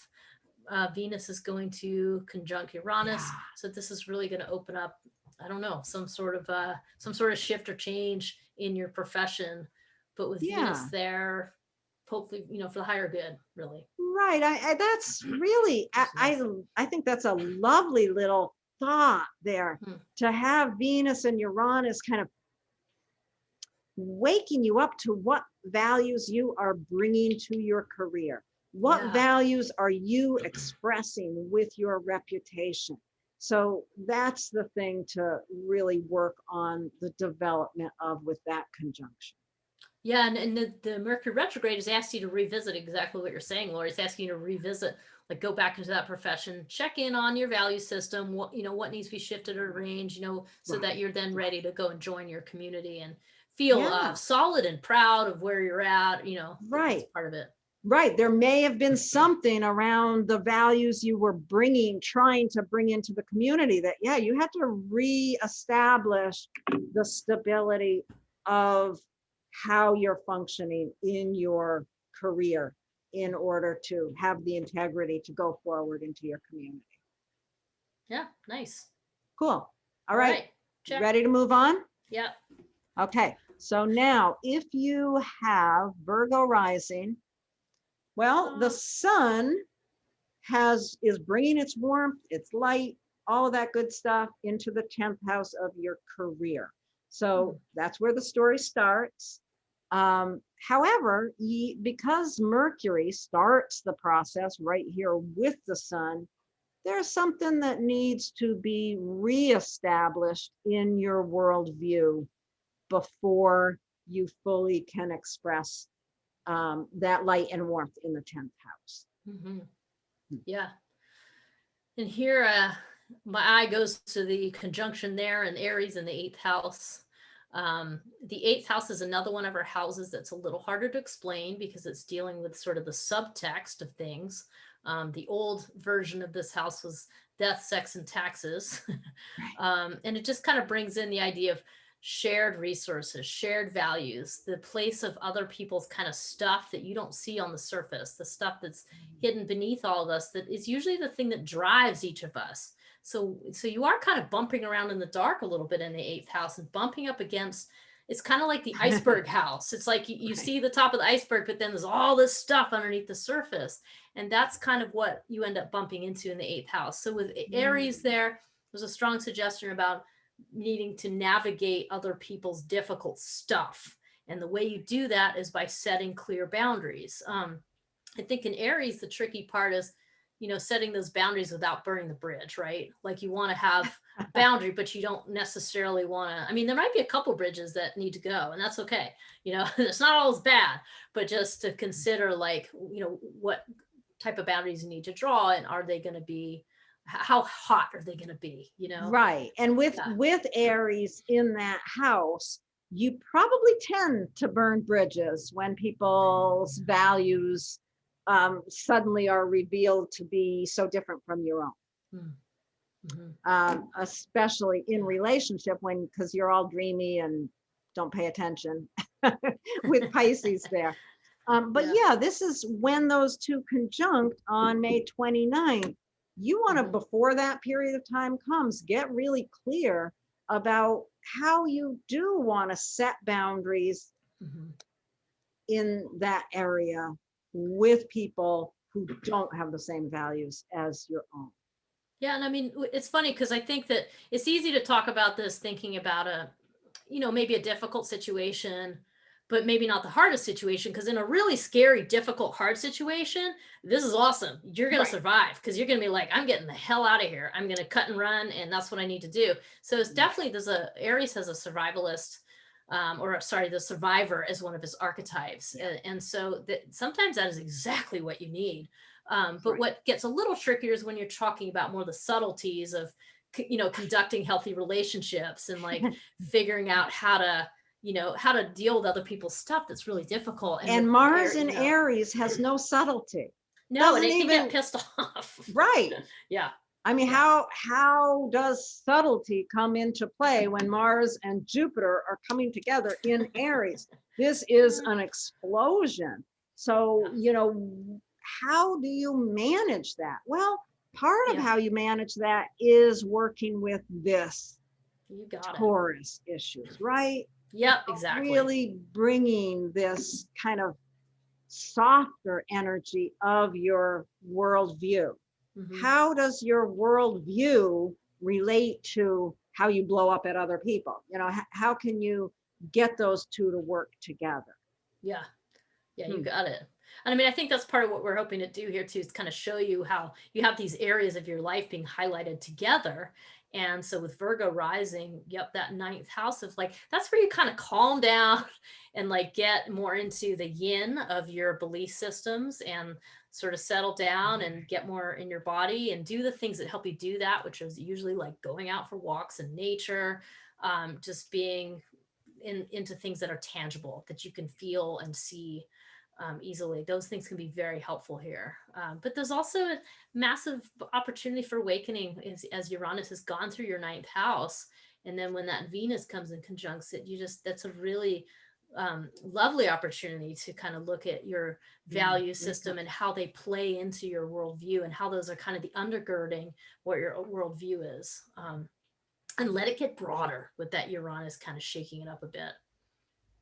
Venus is going to conjunct Uranus. So this is really going to open up, I don't know, some sort of shift or change in your profession, but with Venus there, hopefully, for the higher good, really. Right. That's really, I think that's a lovely little thought there, to have Venus and Uranus kind of waking you up to what values you are bringing to your career. What values are you expressing with your reputation? So that's the thing to really work on the development of with that conjunction. Yeah, and the Mercury retrograde has asked you to revisit exactly what you're saying, Laurie. It's asking you to revisit, like go back into that profession, check in on your value system, what needs to be shifted or arranged, so that you're then ready to go and join your community and feel solid and proud of where you're at, Right. That's part of it. Right. There may have been something around the values you were trying to bring into the community that, you had to reestablish the stability of how you're functioning in your career in order to have the integrity to go forward into your community. Yeah, nice. Cool. All right. Check. Ready to move on? Yeah. Okay. So now if you have Virgo rising, well, the sun is bringing its warmth, its light, all of that good stuff into the 10th house of your career. So that's where the story starts. However, because Mercury starts the process right here with the sun, there's something that needs to be reestablished in your worldview before you fully can express that light and warmth in the 10th house. Yeah. And here, my eye goes to the conjunction there in Aries in the 8th house. The 8th house is another one of our houses that's a little harder to explain because it's dealing with sort of the subtext of things. The old version of this house was death, sex, and taxes. And it just kind of brings in the idea of shared resources, shared values, the place of other people's kind of stuff that you don't see on the surface, the stuff that's hidden beneath all of us, that is usually the thing that drives each of us. So you are kind of bumping around in the dark a little bit in the 8th house and bumping up against, it's kind of like the iceberg house. It's like you see the top of the iceberg, but then there's all this stuff underneath the surface. And that's kind of what you end up bumping into in the 8th house. So with Aries there's a strong suggestion about needing to navigate other people's difficult stuff. And the way you do that is by setting clear boundaries. I think in Aries, the tricky part is, setting those boundaries without burning the bridge, right? Like you want to have a boundary, but you don't necessarily want to, I mean, there might be a couple bridges that need to go and that's okay. It's not always bad, but just to consider like, what type of boundaries you need to draw and are they going to be, how hot are they going to be, Right. And with Aries in that house, you probably tend to burn bridges when people's values suddenly are revealed to be so different from your own. Especially in relationship because you're all dreamy and don't pay attention with Pisces there. But this is when those two conjunct on May 29th. You want to, before that period of time comes, get really clear about how you do want to set boundaries in that area with people who don't have the same values as your own. Yeah. And I mean, it's funny because I think that it's easy to talk about this thinking about maybe a difficult situation, but maybe not the hardest situation, because in a really scary, difficult, hard situation, this is awesome. You're going to survive because you're going to be like, I'm getting the hell out of here. I'm going to cut and run. And that's what I need to do. So it's definitely, Aries has a survivalist or sorry, the survivor as one of his archetypes. And so sometimes that is exactly what you need. But what gets a little trickier is when you're talking about more the subtleties of, conducting healthy relationships and like figuring out how to, how to deal with other people's stuff that's really difficult. And Mars in Aries has no subtlety. No, and it can get pissed off. Right. Yeah. I mean, how does subtlety come into play when Mars and Jupiter are coming together in Aries? This is an explosion. So, how do you manage that? Well, part of how you manage that is working with this Taurus issues, right? Yep, exactly. Really bringing this kind of softer energy of your worldview. How does your worldview relate to how you blow up at other people? How can you get those two to work together? Yeah, you got it. And I mean, I think that's part of what we're hoping to do here too, is kind of show you how you have these areas of your life being highlighted together. And so with Virgo rising, that ninth house of like, that's where you kind of calm down and like get more into the yin of your belief systems and sort of settle down and get more in your body and do the things that help you do that, which is usually like going out for walks in nature, just being into things that are tangible, that you can feel and see easily. Those things can be very helpful here. But there's also a massive opportunity for awakening as Uranus has gone through your ninth house. And then when that Venus comes and conjuncts it, that's a really lovely opportunity to kind of look at your value system and how they play into your worldview and how those are kind of the undergirding what your worldview is. And let it get broader with that Uranus kind of shaking it up a bit.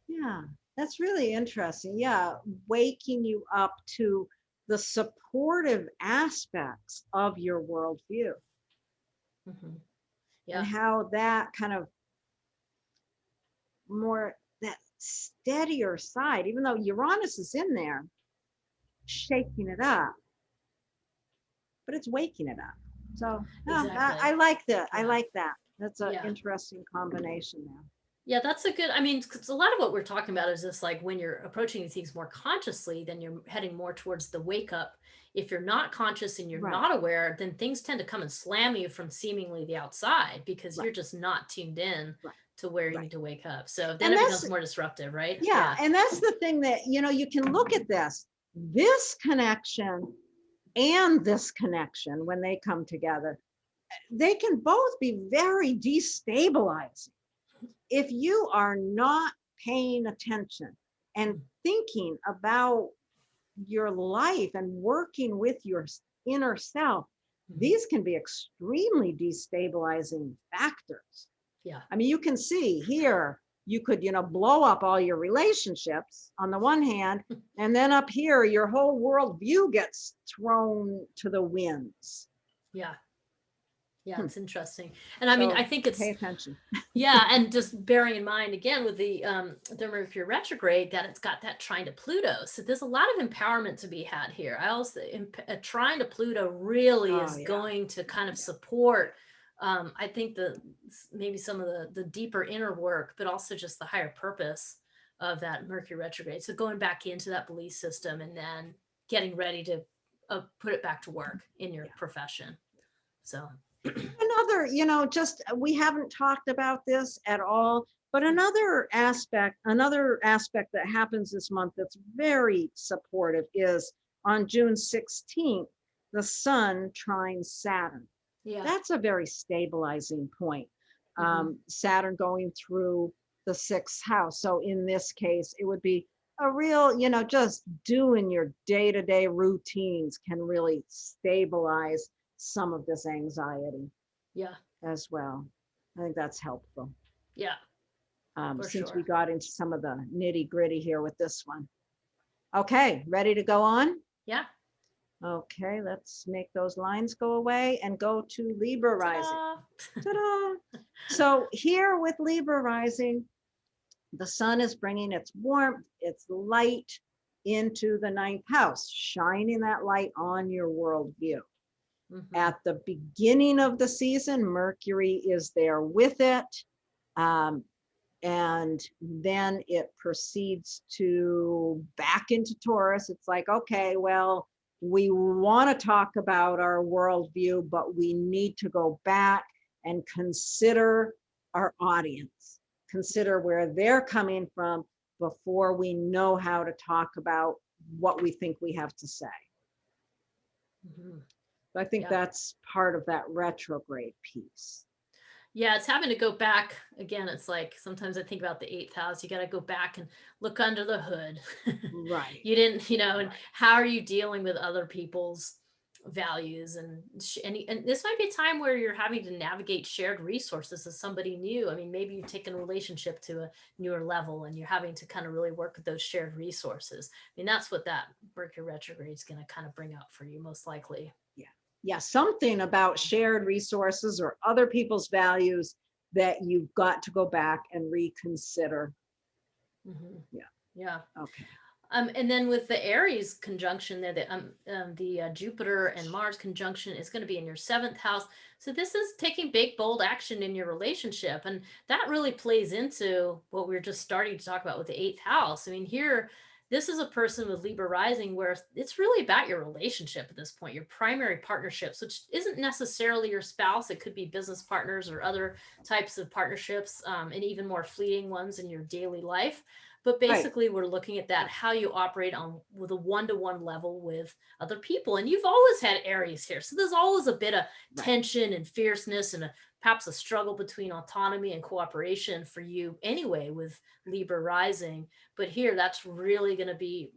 Yeah, that's really interesting. Yeah, waking you up to the supportive aspects of your worldview. And how that kind of more that steadier side, even though Uranus is in there shaking it up, but it's waking it up. So I like that. I like that. That's an interesting combination there. Yeah, that's a good, I mean, because a lot of what we're talking about is just like when you're approaching these things more consciously, then you're heading more towards the wake up. If you're not conscious and you're not aware, then things tend to come and slam you from seemingly the outside because you're just not tuned in to where you need to wake up. So then it becomes more disruptive, right? Yeah. And that's the thing that, you can look at this connection and this connection when they come together, they can both be very destabilizing. If you are not paying attention and thinking about your life and working with your inner self, these can be extremely destabilizing factors. Yeah. I mean, you can see here, you could, blow up all your relationships on the one hand, and then up here, your whole worldview gets thrown to the winds. Yeah. Yeah, it's interesting. And I mean, I think it's pay attention. Yeah, and just bearing in mind again with the Mercury retrograde that it's got that trine to Pluto. So there's a lot of empowerment to be had here. I also a trine to Pluto really is going to kind of support I think maybe some of the deeper inner work, but also just the higher purpose of that Mercury retrograde. So going back into that belief system and then getting ready to put it back to work in your profession. So another, we haven't talked about this at all, but another aspect that happens this month that's very supportive is on June 16th, the sun trines Saturn. Yeah. That's a very stabilizing point. Saturn going through the 6th house. So in this case, it would be a real, just doing your day-to-day routines can really stabilize some of this anxiety as well. I think that's helpful. Yeah. Since we got into some of the nitty-gritty here with this one. Okay, ready to go on? Yeah. Okay, let's make those lines go away and go to Libra rising. Ta-da! So here with Libra rising, the sun is bringing its warmth, its light into the 9th house, shining that light on your worldview. At the beginning of the season, Mercury is there with it. And then it proceeds to back into Taurus. It's like, okay, well, we want to talk about our worldview, but we need to go back and consider our audience, consider where they're coming from before we know how to talk about what we think we have to say. Mhm. So I think Yeah. that's part of that retrograde piece. Yeah, it's having to go back again. It's like sometimes I think about the eighth house. You got to go back and look under the hood. Right. You didn't, and Right. how are you dealing with other people's values and this might be a time where you're having to navigate shared resources as somebody new. I mean, maybe you've taken a relationship to a newer level and you're having to kind of really work with those shared resources. I mean, that's what that Mercury retrograde is going to kind of bring up for you, most likely. Yeah, something about shared resources or other people's values that you've got to go back and reconsider. Yeah. Yeah. Okay. And then with the Aries conjunction there, the Jupiter and Mars conjunction is going to be in your seventh house. So this is taking big, bold action in your relationship. And that really plays into what we were just starting to talk about with the eighth house. I mean, here, this is a person with Libra rising where it's really about your relationship at this point, your primary partnerships, which isn't necessarily your spouse. It could be business partners or other types of partnerships, and even more fleeting ones in your daily life. But basically, we're looking at that, how you operate on with a one-to-one level with other people. And you've always had Aries here. So there's always a bit of tension and fierceness and perhaps a struggle between autonomy and cooperation for you anyway with Libra rising. But here, that's really going to be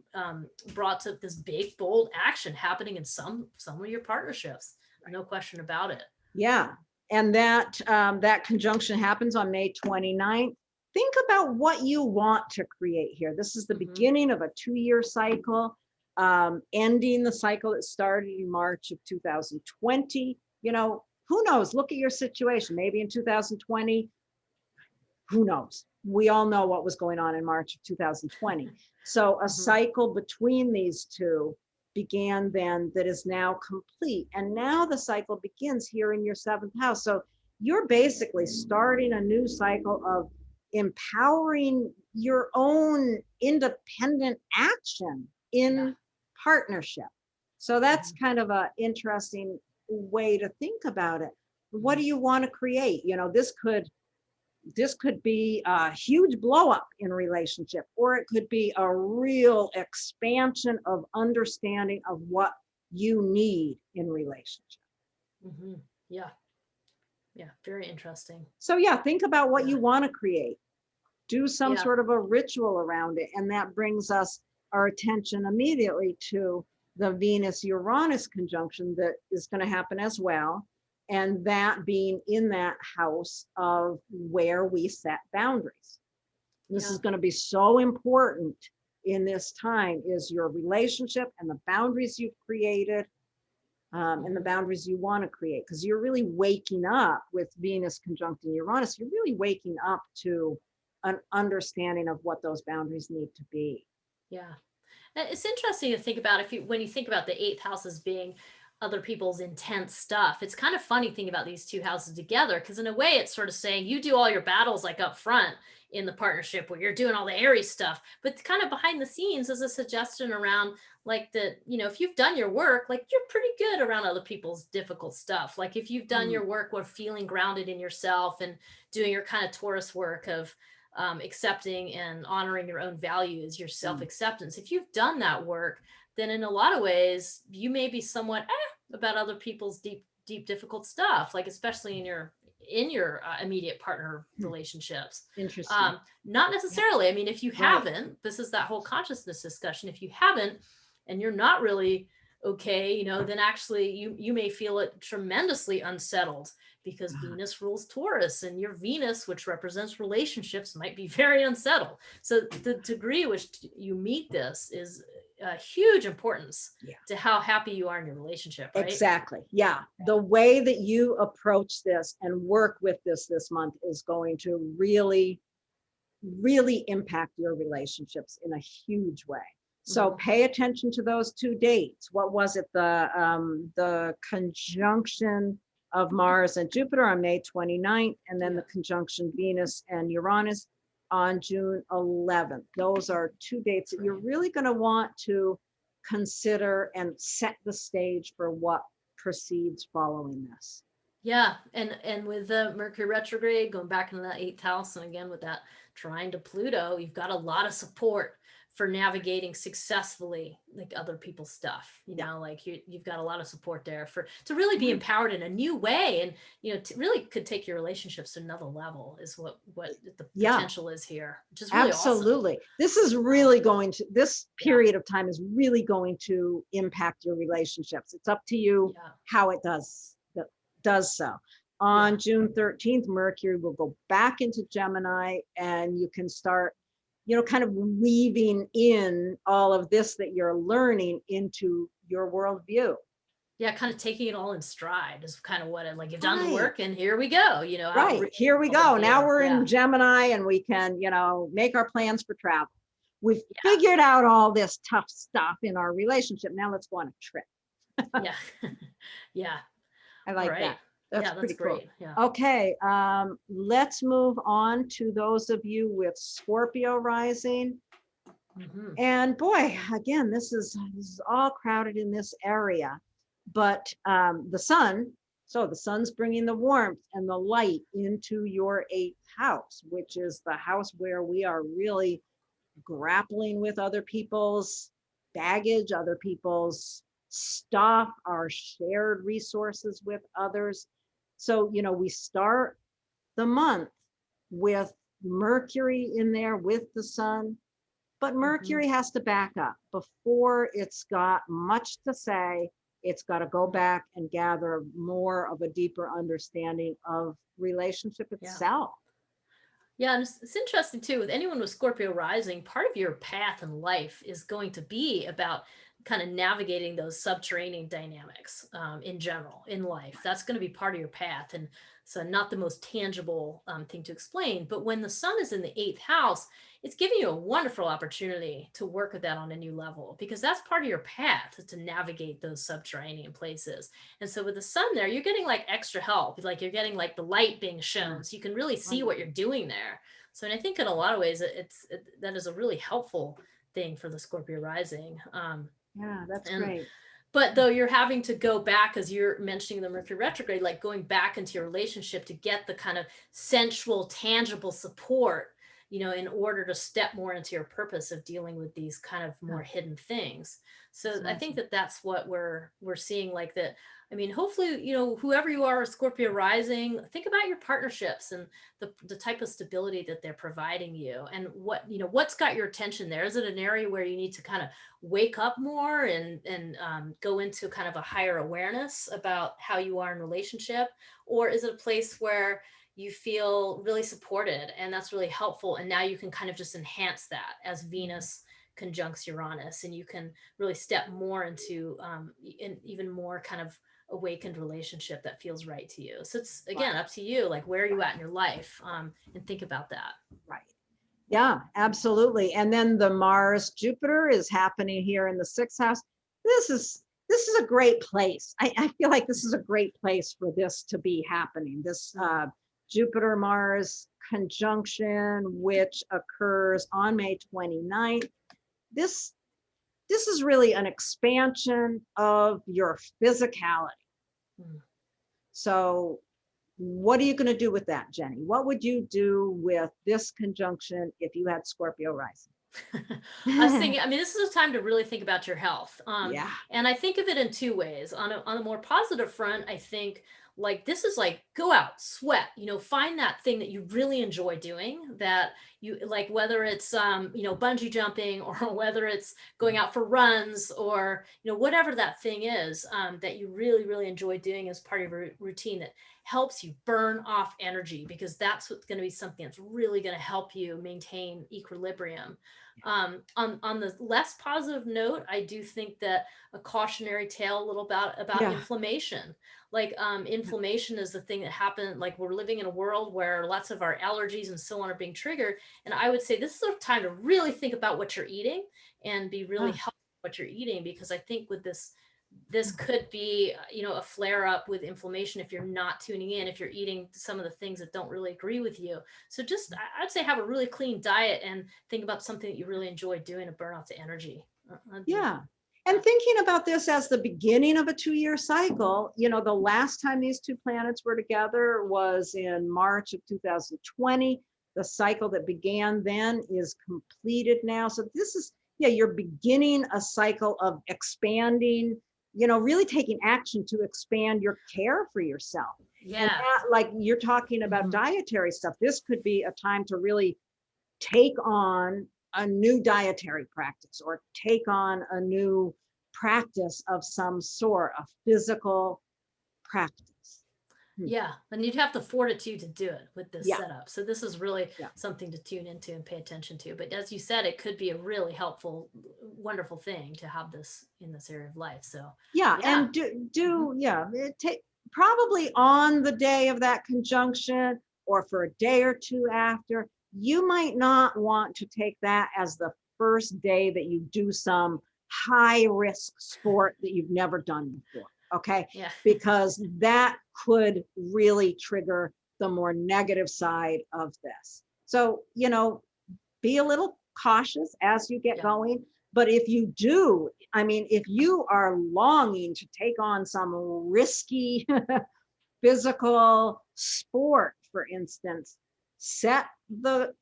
brought to this big, bold action happening in some of your partnerships. No question about it. Yeah. And that conjunction happens on May 29th. Think about what you want to create here. This is the beginning of a 2-year cycle, ending the cycle that started in March of 2020. Who knows? Look at your situation. Maybe in 2020, who knows? We all know what was going on in March of 2020. So a cycle between these two began then that is now complete. And now the cycle begins here in your seventh house. So you're basically starting a new cycle of empowering your own independent action in partnership. So that's kind of an interesting way to think about it. What do you want to create? This could be a huge blow up in relationship, or it could be a real expansion of understanding of what you need in relationship. Yeah. Yeah. Very interesting. So yeah, think about what you want to create. Do some sort of a ritual around it. And that brings us our attention immediately to the Venus-Uranus conjunction that is going to happen as well. And that being in that house of where we set boundaries. This is going to be so important in this time, is your relationship and the boundaries you've created, and the boundaries you want to create, because you're really waking up with Venus conjuncting Uranus. You're really waking up to an understanding of what those boundaries need to be. Yeah. It's interesting to think about when you think about the eighth house as being other people's intense stuff. It's kind of funny thinking about these two houses together, because in a way it's sort of saying you do all your battles like up front in the partnership where you're doing all the Aries stuff, but kind of behind the scenes is a suggestion around like that, if you've done your work, like you're pretty good around other people's difficult stuff. Like if you've done your work with feeling grounded in yourself and doing your kind of Taurus work of accepting and honoring your own values, your self-acceptance. If you've done that work, then in a lot of ways, you may be somewhat about other people's deep, difficult stuff, like especially in your immediate partner relationships. Interesting. Not necessarily. I mean, if you haven't, this is that whole consciousness discussion. If you haven't, and you're not really okay, then actually you may feel it tremendously unsettled, because Venus rules Taurus, and your Venus, which represents relationships, might be very unsettled. So the degree which you meet this is a huge importance to how happy you are in your relationship, right? Exactly. Yeah. The way that you approach this and work with this month is going to really, really impact your relationships in a huge way. So pay attention to those 2 dates. What was it? The conjunction of Mars and Jupiter on May 29th, and then the conjunction Venus and Uranus on June 11th. Those are two dates that you're really going to want to consider and set the stage for what proceeds following this. Yeah, and with the Mercury retrograde going back into that 8th house, and again with that trine to Pluto, you've got a lot of support for navigating successfully like other people's stuff. You know, like you've got a lot of support there for to really be empowered in a new way, and to really could take your relationships to another level is what the potential is here, which is really absolutely awesome. This is really going to, this period of time is really going to impact your relationships. It's up to you how it does so. On June 13th, Mercury will go back into Gemini, and you can start, kind of weaving in all of this that you're learning into your worldview. Yeah, kind of taking it all in stride is kind of what like you've done the work, and here we go, here we go. Now we're in Gemini, and we can, make our plans for travel. We've figured out all this tough stuff in our relationship. Now let's go on a trip. Yeah. I like that. That's pretty great. Cool. Yeah. Okay, let's move on to those of you with Scorpio rising. And boy, again, this is all crowded in this area, but the sun, so the sun's bringing the warmth and the light into your 8th house, which is the house where we are really grappling with other people's baggage, other people's stuff, our shared resources with others. So, we start the month with Mercury in there with the sun, but Mercury has to back up before it's got much to say. It's got to go back and gather more of a deeper understanding of relationship itself. Yeah, and it's interesting too, with anyone with Scorpio rising, part of your path in life is going to be about kind of navigating those subterranean dynamics in general in life. That's going to be part of your path. And so not the most tangible thing to explain, but when the sun is in the 8th house, it's giving you a wonderful opportunity to work with that on a new level, because that's part of your path to navigate those subterranean places. And so with the sun there, you're getting like extra help, like you're getting like the light being shown, so you can really see what you're doing there. So, and I think in a lot of ways, that is a really helpful thing for the Scorpio rising. Yeah, that's great. But though you're having to go back, as you're mentioning the Mercury retrograde, like going back into your relationship to get the kind of sensual, tangible support, in order to step more into your purpose of dealing with these kind of more hidden things. So I think that's what we're seeing, like that. I mean, hopefully, whoever you are, Scorpio rising, think about your partnerships and the type of stability that they're providing you, and what's got your attention there. Is it an area where you need to kind of wake up more and go into kind of a higher awareness about how you are in relationship? Or is it a place where you feel really supported and that's really helpful, and now you can kind of just enhance that as Venus conjuncts Uranus, and you can really step more into an even more kind of awakened relationship that feels right to you. So it's again up to you, like where are you at in your life, and think about that. Right. Yeah, absolutely. And then the Mars Jupiter is happening here in the 6th house. This is a great place. I feel like this is a great place for this to be happening. This Jupiter Mars conjunction, which occurs on May 29th. This is really an expansion of your physicality. So what are you going to do with that, Jenny? What would you do with this conjunction if you had Scorpio rising? I was thinking, this is a time to really think about your health. And I think of it in two ways. On a more positive front, I think like this is like go out, sweat, find that thing that you really enjoy doing, that you like, whether it's bungee jumping, or whether it's going out for runs, or whatever that thing is that you really, really enjoy doing as part of your routine, that helps you burn off energy, because that's what's going to be something that's really going to help you maintain equilibrium. On the less positive note, I do think that a cautionary tale a little about inflammation. Like inflammation is the thing that happened, like we're living in a world where lots of our allergies and so on are being triggered. And I would say this is a time to really think about what you're eating and be really helpful what you're eating, because I think with this this could be, a flare up with inflammation if you're not tuning in, if you're eating some of the things that don't really agree with you. So just, I'd say have a really clean diet and think about something that you really enjoy doing to burn off the energy. Yeah. And thinking about this as the beginning of a 2-year cycle, the last time these two planets were together was in March of 2020. The cycle that began then is completed now. So this is, you're beginning a cycle of expanding, really taking action to expand your care for yourself. Yeah. And that, like you're talking about dietary stuff, this could be a time to really take on a new dietary practice or take on a new practice of some sort, a physical practice. Yeah, and you'd have the fortitude to do it with this Yeah. setup. So this is really something to tune into and pay attention to. But as you said, it could be a really helpful, wonderful thing to have this in this area of life. So and take probably on the day of that conjunction or for a day or two after. You might not want to take that as the first day that you do some high risk sport that you've never done before. Okay. Yeah. Because that could really trigger the more negative side of this. So, be a little cautious as you get going. But if you do, if you are longing to take on some risky physical sport, for instance, set the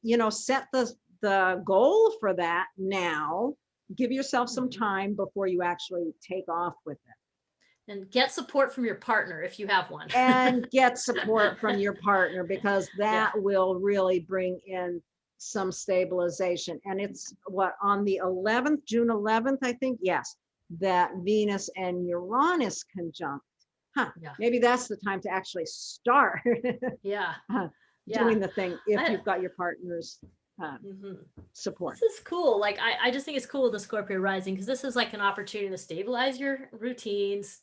goal for that now. Give yourself some time before you actually take off with it. And get support from your partner if you have one. And get support from your partner, because that will really bring in some stabilization. And it's on the 11th, June 11th, I think, yes, that Venus and Uranus conjunct. Maybe that's the time to actually start doing the thing if you've got your partner's support. This is cool. Like I just think it's cool with the Scorpio rising, because this is like an opportunity to stabilize your routines,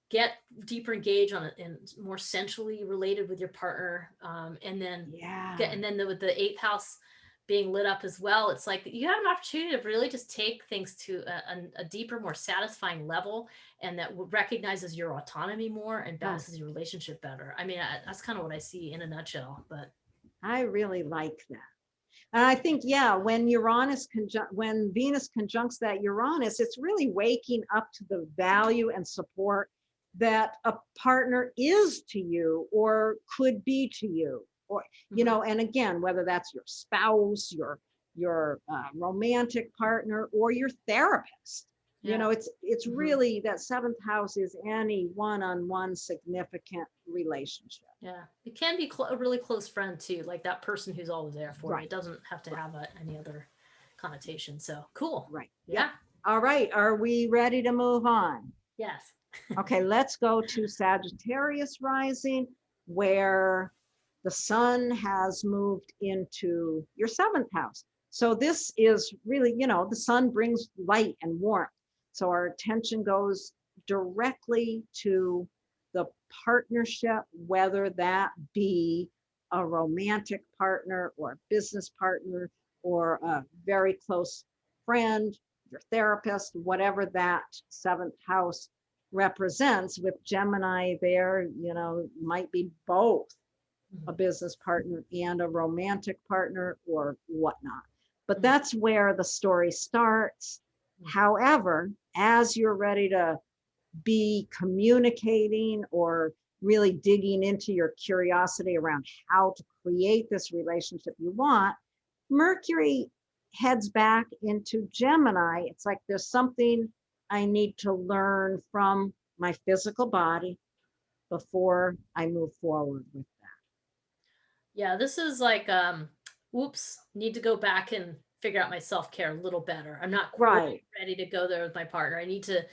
get deeper engaged on it and more centrally related with your partner. And then with the 8th house being lit up as well, it's like you have an opportunity to really just take things to a deeper, more satisfying level, and that recognizes your autonomy more and balances your relationship better. That's kind of what I see in a nutshell. But I really like that. And I think, when Venus conjuncts that Uranus, it's really waking up to the value and support that a partner is to you or could be to you, or, and again, whether that's your spouse, your romantic partner, or your therapist. It's really that 7th house is any one-on-one significant relationship. Yeah, it can be a really close friend too, like that person who's always there for you. It doesn't have to have any other connotation. So cool. Right. Yeah. All right. Are we ready to move on? Yes. Okay, let's go to Sagittarius rising, where the sun has moved into your 7th house. So this is really, the sun brings light and warmth. So our attention goes directly to the partnership, whether that be a romantic partner or a business partner or a very close friend, your therapist, whatever that 7th house represents. With Gemini there, might be both a business partner and a romantic partner or whatnot. But that's where the story starts. However, as you're ready to be communicating or really digging into your curiosity around how to create this relationship you want, Mercury heads back into Gemini. It's like there's something I need to learn from my physical body before I move forward with that. Yeah, this is like, need to go back and figure out my self-care a little better. I'm not quite ready to go there with my partner. I need to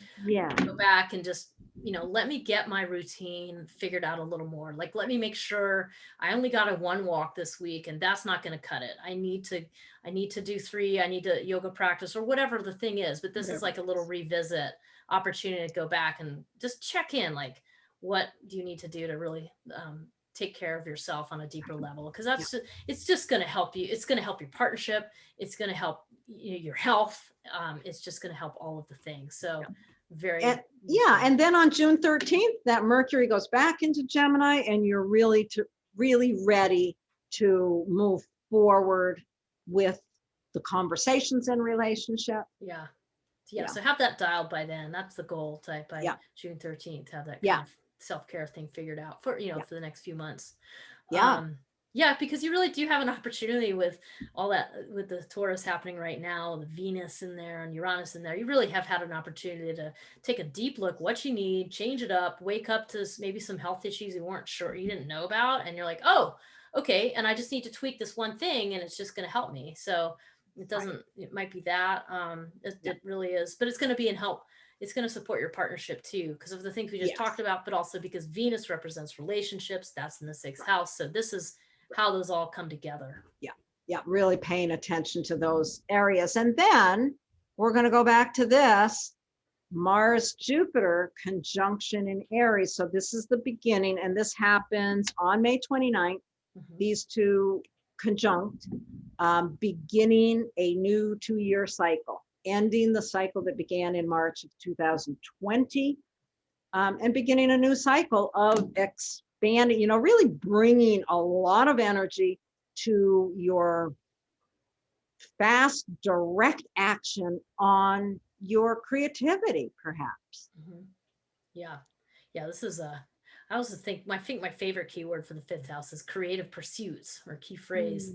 go back and just, let me get my routine figured out a little more. Like, let me make sure I only got a 1 walk this week, and that's not going to cut it. I need to do 3. I need to yoga practice or whatever the thing is. But this is like a little revisit opportunity to go back and just check in. Like, what do you need to do to really, take care of yourself on a deeper level? Because it's just going to help you. It's going to help your partnership. It's going to help your health. It's just going to help all of the things. So very And yeah, useful. and then on June 13th, that Mercury goes back into Gemini, and you're really ready to move forward with the conversations and relationship. Yeah. Yeah. So have that dialed by then. That's the goal, by Yeah. June 13th, have that Yeah. kind of self-care thing figured out for, Yeah. for the next few months. Yeah. Yeah, because you really do have an opportunity with all that, with the Taurus happening right now, the Venus in there and Uranus in there. You really have had an opportunity to take a deep look, what you need, change it up, wake up to maybe some health issues you weren't sure, you didn't know about. And you're like, oh, okay. And I just need to tweak this one thing and it's just going to help me. So it doesn't, it might be that, it really is, but it's going to be in help. It's going to support your partnership too, because of the things we just talked about, but also because Venus represents relationships. That's in the 6th house. So this is how those all come together. Yeah. Really paying attention to those areas. And then we're going to go back to this Mars Jupiter conjunction in Aries. So this is the beginning, and this happens on May 29th. These two conjunct, beginning a new 2-year cycle, ending the cycle that began in March of 2020, and beginning a new cycle of expanding, really bringing a lot of energy to your fast, direct action on your creativity, perhaps. Yeah. This is I also think my favorite keyword for the 5th house is creative pursuits, or key phrase,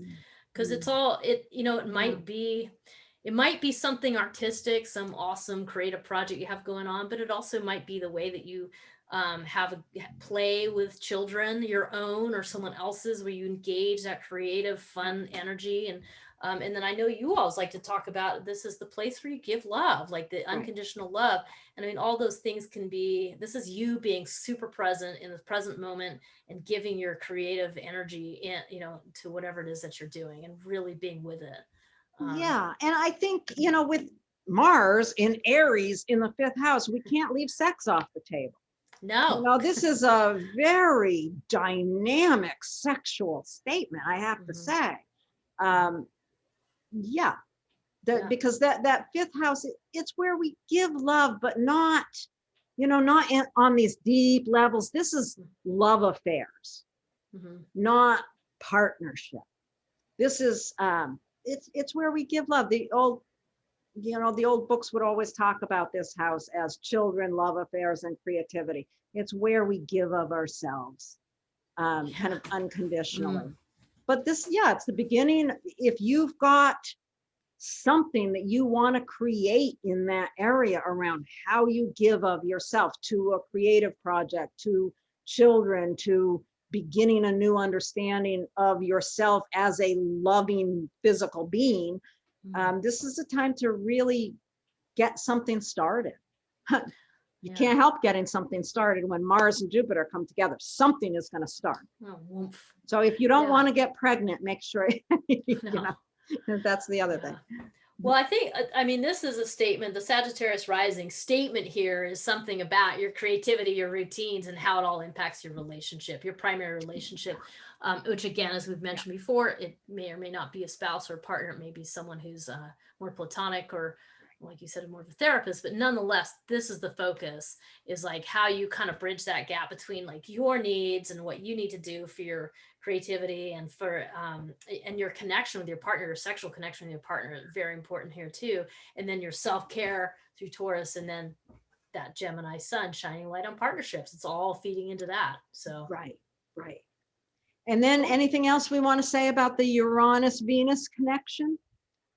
because it's all it might be something artistic, some awesome creative project you have going on, but it also might be the way that you have a play with children, your own or someone else's, where you engage that creative, fun energy. And then I know you always like to talk about, this is the place where you give love, like the unconditional love. And I mean, all those things can be, this is you being super present in the present moment and giving your creative energy in, to whatever it is that you're doing, and really being with it. Yeah. And I think, with Mars in Aries in the 5th house, we can't leave sex off the table. No. This is a very dynamic sexual statement, I have to say. Because that 5th house, it's where we give love, but not, not on these deep levels. This is love affairs, not partnership. This is, it's where we give love. The old books would always talk about this house as children, love affairs, and creativity. It's where we give of ourselves, kind of unconditionally. But this, it's the beginning. If you've got something that you want to create in that area around how you give of yourself to a creative project, to children, to beginning a new understanding of yourself as a loving physical being, this is a time to really get something started. You can't help getting something started when Mars and Jupiter come together. Something is going to start. So if you don't want to get pregnant, make sure that's the other thing. Well, I mean, this is a statement. The Sagittarius rising statement here is something about your creativity, your routines, and how it all impacts your relationship, your primary relationship, which, again, as we've mentioned before, it may or may not be a spouse or partner. It may be someone who's more platonic, or, like you said, more of a therapist. But nonetheless, this is the focus, is like how you kind of bridge that gap between like your needs and what you need to do for your creativity and for and your connection with your partner, your sexual connection with your partner, very important here too. And then your self-care through Taurus, and then that Gemini sun shining light on partnerships. It's all feeding into that. So right. And then anything else we want to say about the Uranus Venus connection,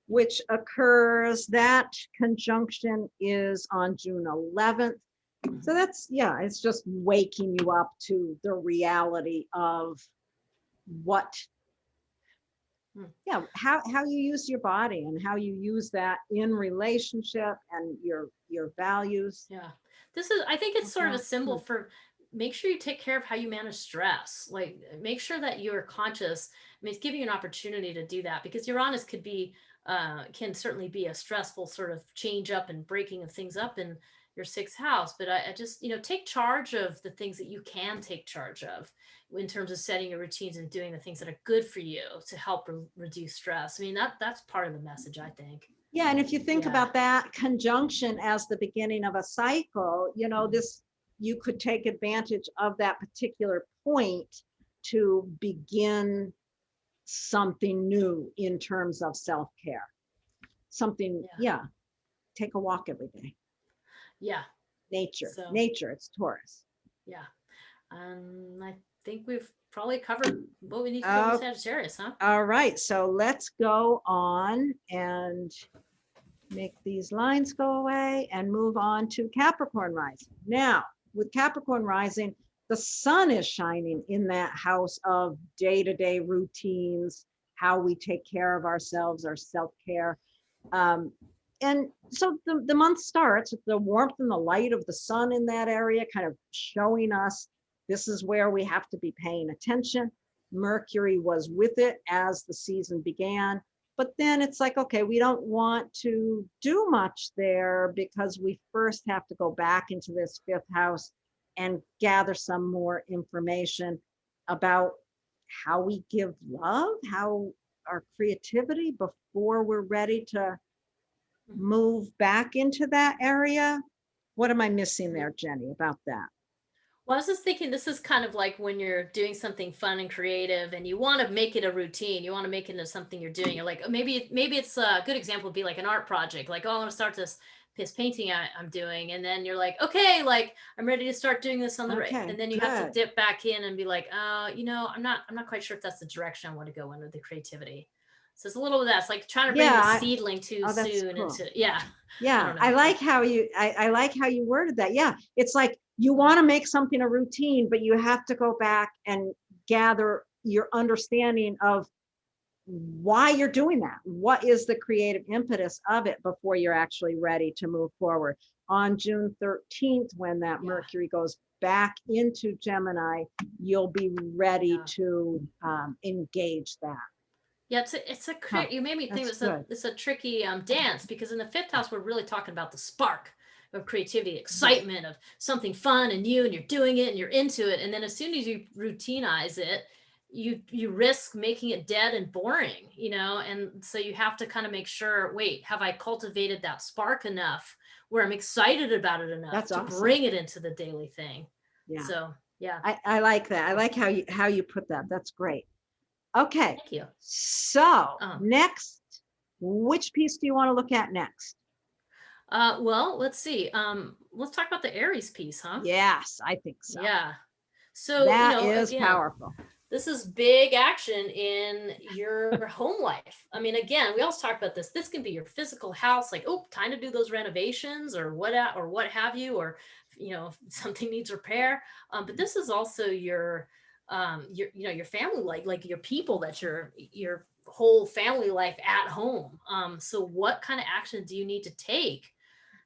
which occurs, that conjunction is on June 11th. So that's, it's just waking you up to the reality of how you use your body and how you use that in relationship and your values. This is, I think it's sort of a symbol for, make sure you take care of how you manage stress. Like, make sure that you're conscious. I mean, it's giving you an opportunity to do that, because Uranus could be can certainly be a stressful sort of change up and breaking of things up in your 6th house. But I just, take charge of the things that you can take charge of in terms of setting your routines and doing the things that are good for you to help reduce stress. I mean, that's part of the message, I think. Yeah, and if you think Yeah. about that conjunction as the beginning of a cycle, you know, this, you could take advantage of that particular point to begin something new in terms of self-care. Something, Yeah. yeah, take a walk every day. Yeah. Nature, So nature, it's Taurus. yeah. I think we've probably covered what we need to cover with Oh, Sagittarius, huh? all right, so let's go on and make these lines go away and move on to Capricorn rising. Now, with Capricorn rising, the sun is shining in that house of day-to-day routines, how we take care of ourselves, our self-care. And so the month starts with the warmth and the light of the sun in that area, kind of showing us this is where we have to be paying attention. Mercury was with it as the season began. But then it's like, okay, we don't want to do much there because we first have to go back into this fifth house and gather some more information about how we give love, how our creativity before we're ready to move back into that area. What am I missing there, Jenny, about that? Well, I was just thinking this is kind of like when you're doing something fun and creative and you want to make it a routine. You want to make it into something you're doing. You're like, oh, maybe it's a good example would be like an art project. Like, oh, I want to start this painting I'm doing. And then you're like, okay, like I'm ready to start doing this on the right. Okay, And then you have to good. dip back in and be like, I'm not quite sure if that's the direction I want to go in with the creativity. So it's a little bit of that. It's like trying to bring the Yeah. seedling too Oh, that's soon cool. into, yeah. I Yeah, don't I know. like how you I like how you worded that. Yeah, it's like you want to make something a routine, but you have to go back and gather your understanding of why you're doing that. What is the creative impetus of it before you're actually ready to move forward? On June 13th, when that Yeah. Mercury goes back into Gemini, you'll be ready Yeah. to engage that. Yeah, Huh, you made me think that's good. it's a tricky dance because in the fifth house we're really talking about the spark of creativity, excitement of something fun and new, and you're doing it and you're into it, and then as soon as you routinize it, you risk making it dead and boring, and so you have to kind of make sure, wait, have I cultivated that spark enough where I'm excited about it enough That's to awesome. bring it into the daily thing? Yeah. So yeah, I like that. I like how you put that. That's great. Okay. thank you. So Um, next, which piece do you want to look at next? well, let's see. Let's talk about the Aries piece, huh? Yes, I think so. Yeah. So, That is again, powerful. this is big action in your home life. I mean, again, we always talk about this. This can be your physical house, like, oh, time to do those renovations or what have you, or if something needs repair. But this is also your family life, like your people that your whole family life at home. So what kind of action do you need to take?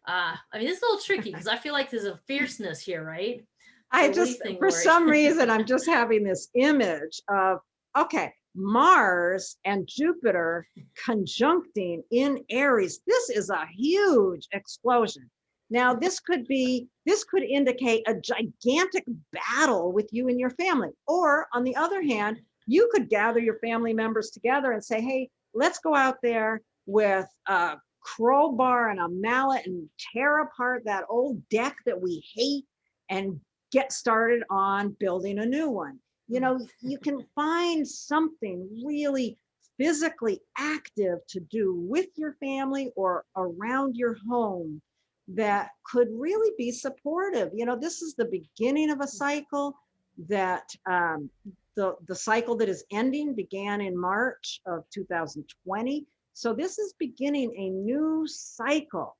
I mean, this is a little tricky because I feel like there's a fierceness here, right? I So what do you just, think, for Laurie? some reason, I'm just having this image of, okay, Mars and Jupiter conjuncting in Aries. This is a huge explosion. Now, this could indicate a gigantic battle with you and your family. Or on the other hand, you could gather your family members together and say, hey, let's go out there with a crowbar and a mallet and tear apart that old deck that we hate and get started on building a new one. You can find something really physically active to do with your family or around your home that could really be supportive. This is the beginning of a cycle that the cycle that is ending began in March of 2020. So this is beginning a new cycle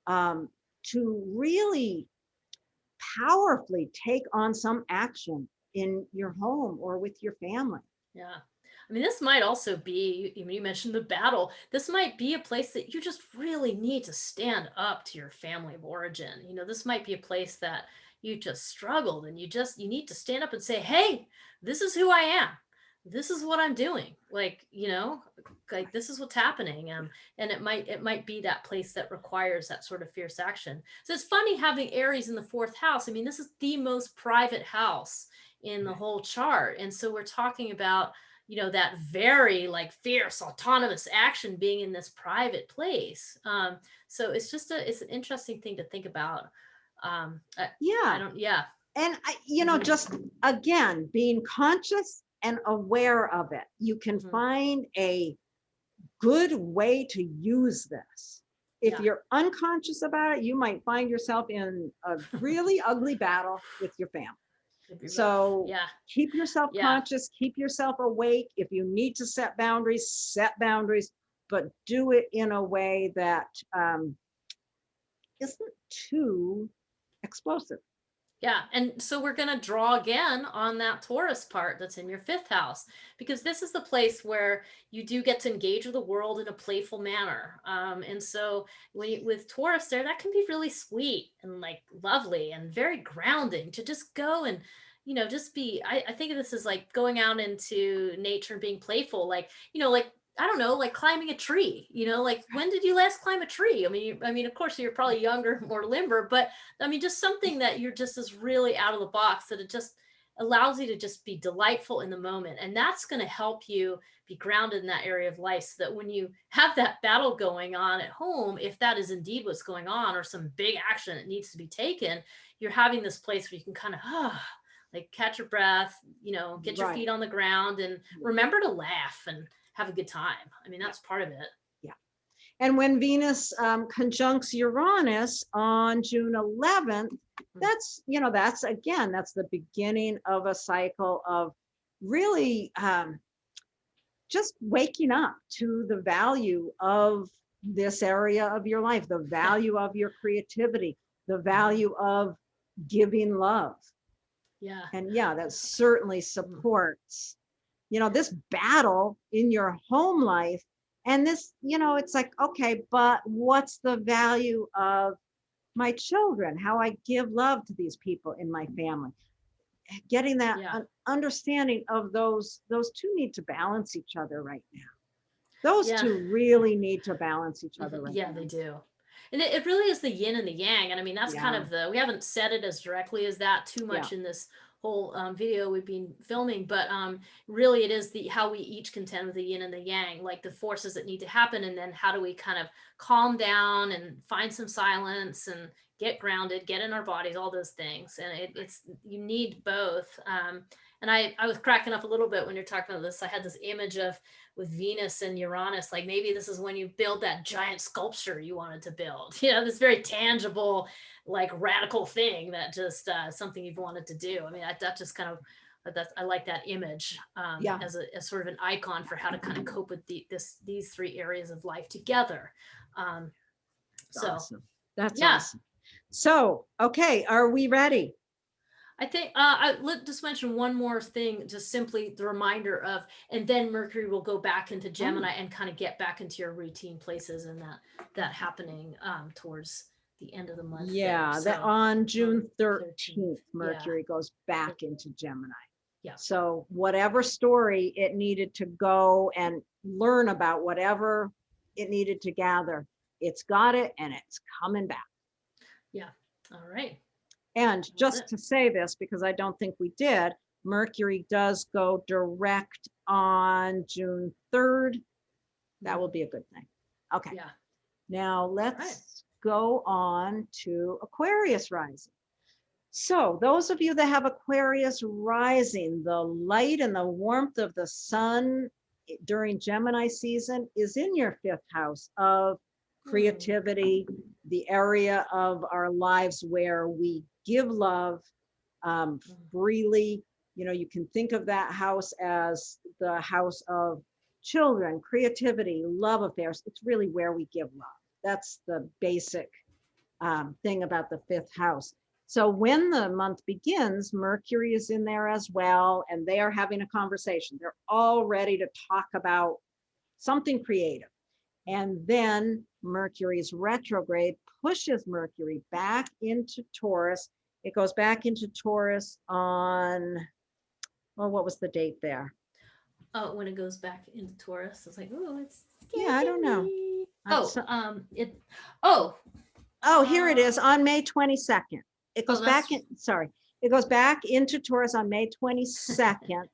to really powerfully take on some action in your home or with your family. Yeah. I mean, this might also be, you mentioned the battle. This might be a place that you just really need to stand up to your family of origin. This might be a place that you just struggled and you need to stand up and say, hey, this is who I am. This is what I'm doing. Like this is what's happening. And it might be that place that requires that sort of fierce action. So it's funny having Aries in the fourth house. I mean, this is the most private house in the whole chart. And so we're talking about, you know, that very like fierce autonomous action being in this private place. So it's just it's an interesting thing to think about. Yeah. Yeah. And you know, just again, being conscious and aware of it, you can find a good way to use this. If you're unconscious about it, you might find yourself in a really ugly battle with your family. So keep yourself conscious, keep yourself awake. If you need to set boundaries, but do it in a way that isn't too explosive. Yeah. And so we're going to draw again on that Taurus part that's in your 5th house, because this is the place where you do get to engage with the world in a playful manner. And so with Taurus there, that can be really sweet and like lovely and very grounding to just go and, you know, just be, I think of this as like going out into nature and being playful, like, you know, like, I don't know, like climbing a tree, you know, like when did you last climb a tree? I mean, of course you're probably younger, more limber, but I mean, just something that you're just is really out of the box, that it just allows you to just be delightful in the moment. And that's going to help you be grounded in that area of life, so that when you have that battle going on at home, if that is indeed what's going on, or some big action that needs to be taken, you're having this place where you can kind of, like catch your breath, you know, get your feet on the ground and remember to laugh and have a good time. I mean, that's part of it. Yeah. And when Venus conjuncts Uranus on June 11th, that's, you know, that's again, that's the beginning of a cycle of really just waking up to the value of this area of your life, the value of your creativity, the value of giving love. Yeah. And yeah, that certainly supports, you know, this battle in your home life. And this, you know, it's like, okay, but what's the value of my children? How I give love to these people in my family? Getting that understanding of those two need to balance each other right now. Those two really need to balance each other right now. Yeah, they do. And it really is the yin and the yang. And I mean, that's kind of we haven't said it as directly as that too much in this whole video we've been filming, but really it is how we each contend with the yin and the yang, like the forces that need to happen, and then how do we kind of calm down and find some silence and get grounded, get in our bodies, all those things. And it's you need both. And I was cracking up a little bit when you're talking about this. I had this image of with Venus and Uranus, like maybe this is when you build that giant sculpture you wanted to build, you know, this very tangible, like radical thing that just something you've wanted to do. I mean, that just kind of, I like that image as sort of an icon for how to kind of cope with these 3 areas of life together. So awesome. That's awesome. So, okay, are we ready? I think I'll just mention one more thing, just simply the reminder of, and then Mercury will go back into Gemini and kind of get back into your routine places, and that happening towards the end of the month. Yeah, so, that on June 13th, Mercury goes back into Gemini. Yeah. So whatever story it needed to go and learn about, whatever it needed to gather, it's got it and it's coming back. Yeah. All right. And just to say this, because I don't think we did, Mercury does go direct on June 3rd. That will be a good thing. Okay. Yeah. Now let's go on to Aquarius rising. So those of you that have Aquarius rising, the light and the warmth of the sun during Gemini season is in your 5th house of creativity, the area of our lives where we give love freely. You know, you can think of that house as the house of children, creativity, love affairs. It's really where we give love. That's the basic thing about the 5th house. So when the month begins, Mercury is in there as well, and they are having a conversation. They're all ready to talk about something creative. And then Mercury's retrograde pushes Mercury back into Taurus. It goes back into Taurus on, well, what was the date there? Oh, when it goes back into Taurus, it's like, oh, it's scary. Yeah, I don't know. Oh, here it is on May 22nd. It goes back in, sorry, It goes back into Taurus on May 22nd.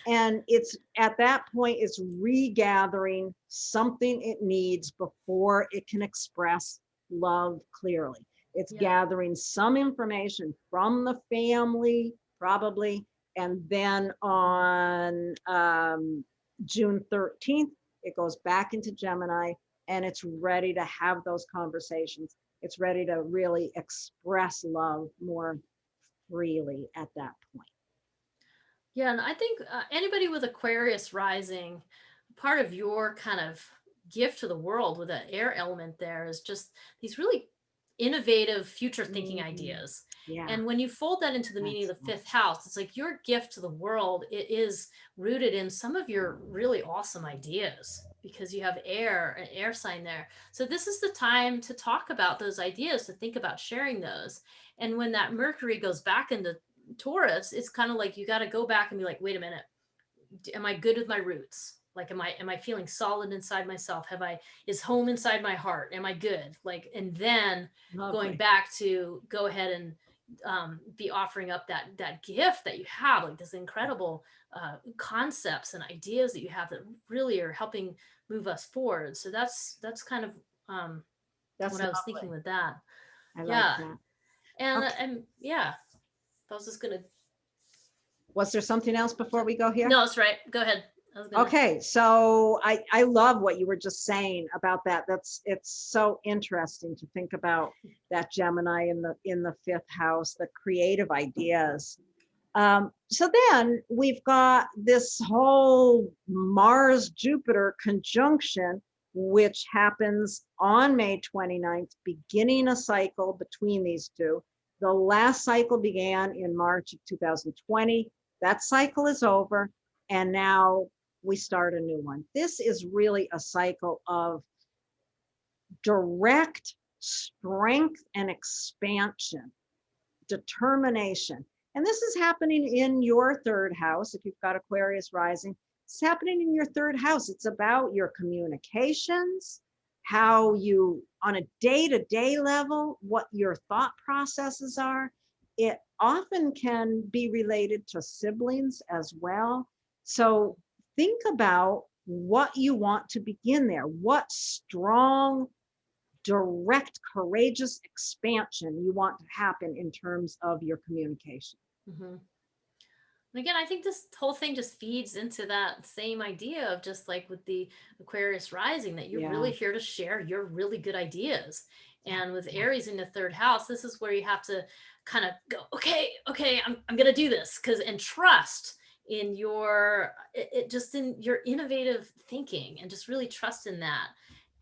And it's at that point, it's regathering something it needs before it can express love clearly. It's gathering some information from the family, probably. And then on June 13th, it goes back into Gemini, and it's ready to have those conversations. It's ready to really express love more freely at that point. Yeah, and I think anybody with Aquarius rising, part of your kind of gift to the world with that air element there is just these really innovative future thinking ideas. Yeah. And when you fold that into the meaning of the fifth house, it's like your gift to the world, it is rooted in some of your really awesome ideas because you have air, an air sign there. So this is the time to talk about those ideas, to think about sharing those. And when that Mercury goes back into Taurus, it's kind of like you got to go back and be like, wait a minute, am I good with my roots? Like, am I feeling solid inside myself? Is home inside my heart? Am I good? Like, and then going back to go ahead and be offering up that gift that you have, like this incredible concepts and ideas that you have that really are helping move us forward. So that's kind of what I was thinking with that. I like that. And yeah, I was just gonna. Was there something else before we go here? No, that's right. Go ahead. Okay, so I love what you were just saying about that. It's so interesting to think about that Gemini in the fifth house, the creative ideas. So then we've got this whole Mars-Jupiter conjunction, which happens on May 29th, beginning a cycle between these two. The last cycle began in March of 2020. That cycle is over, and now we start a new one. This is really a cycle of direct strength and expansion, determination. And this is happening in your third house. If you've got Aquarius rising, it's happening in your third house. It's about your communications, how you, on a day-to-day level, what your thought processes are. It often can be related to siblings as well. So think about what you want to begin there. What strong, direct, courageous expansion you want to happen in terms of your communication. Mm-hmm. And again, I think this whole thing just feeds into that same idea of just like with the Aquarius rising, that you're really here to share your really good ideas. And with Aries in the third house, this is where you have to kind of go, okay, I'm going to do this, and trust in your, just in your innovative thinking, and just really trust in that.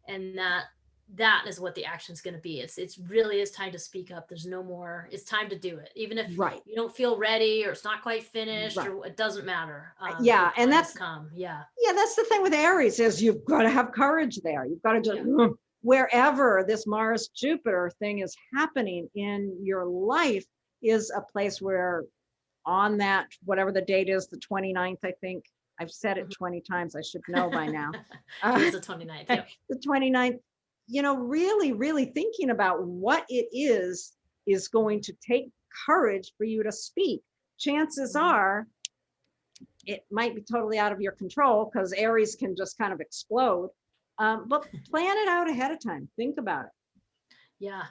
And that is what the action is going to be. It's really is time to speak up. There's no more, it's time to do it. Even if you don't feel ready, or it's not quite finished, or it doesn't matter. And that's come. Yeah, that's the thing with Aries, is you've got to have courage there. You've got to just, wherever this Mars Jupiter thing is happening in your life is a place where on that, whatever the date is, the 29th, I think, I've said it 20 times, I should know by now. It's the 29th. Yeah. The 29th, really, really thinking about what it is going to take courage for you to speak. Chances are it might be totally out of your control, because Aries can just kind of explode. But plan it out ahead of time. Think about it. Yeah.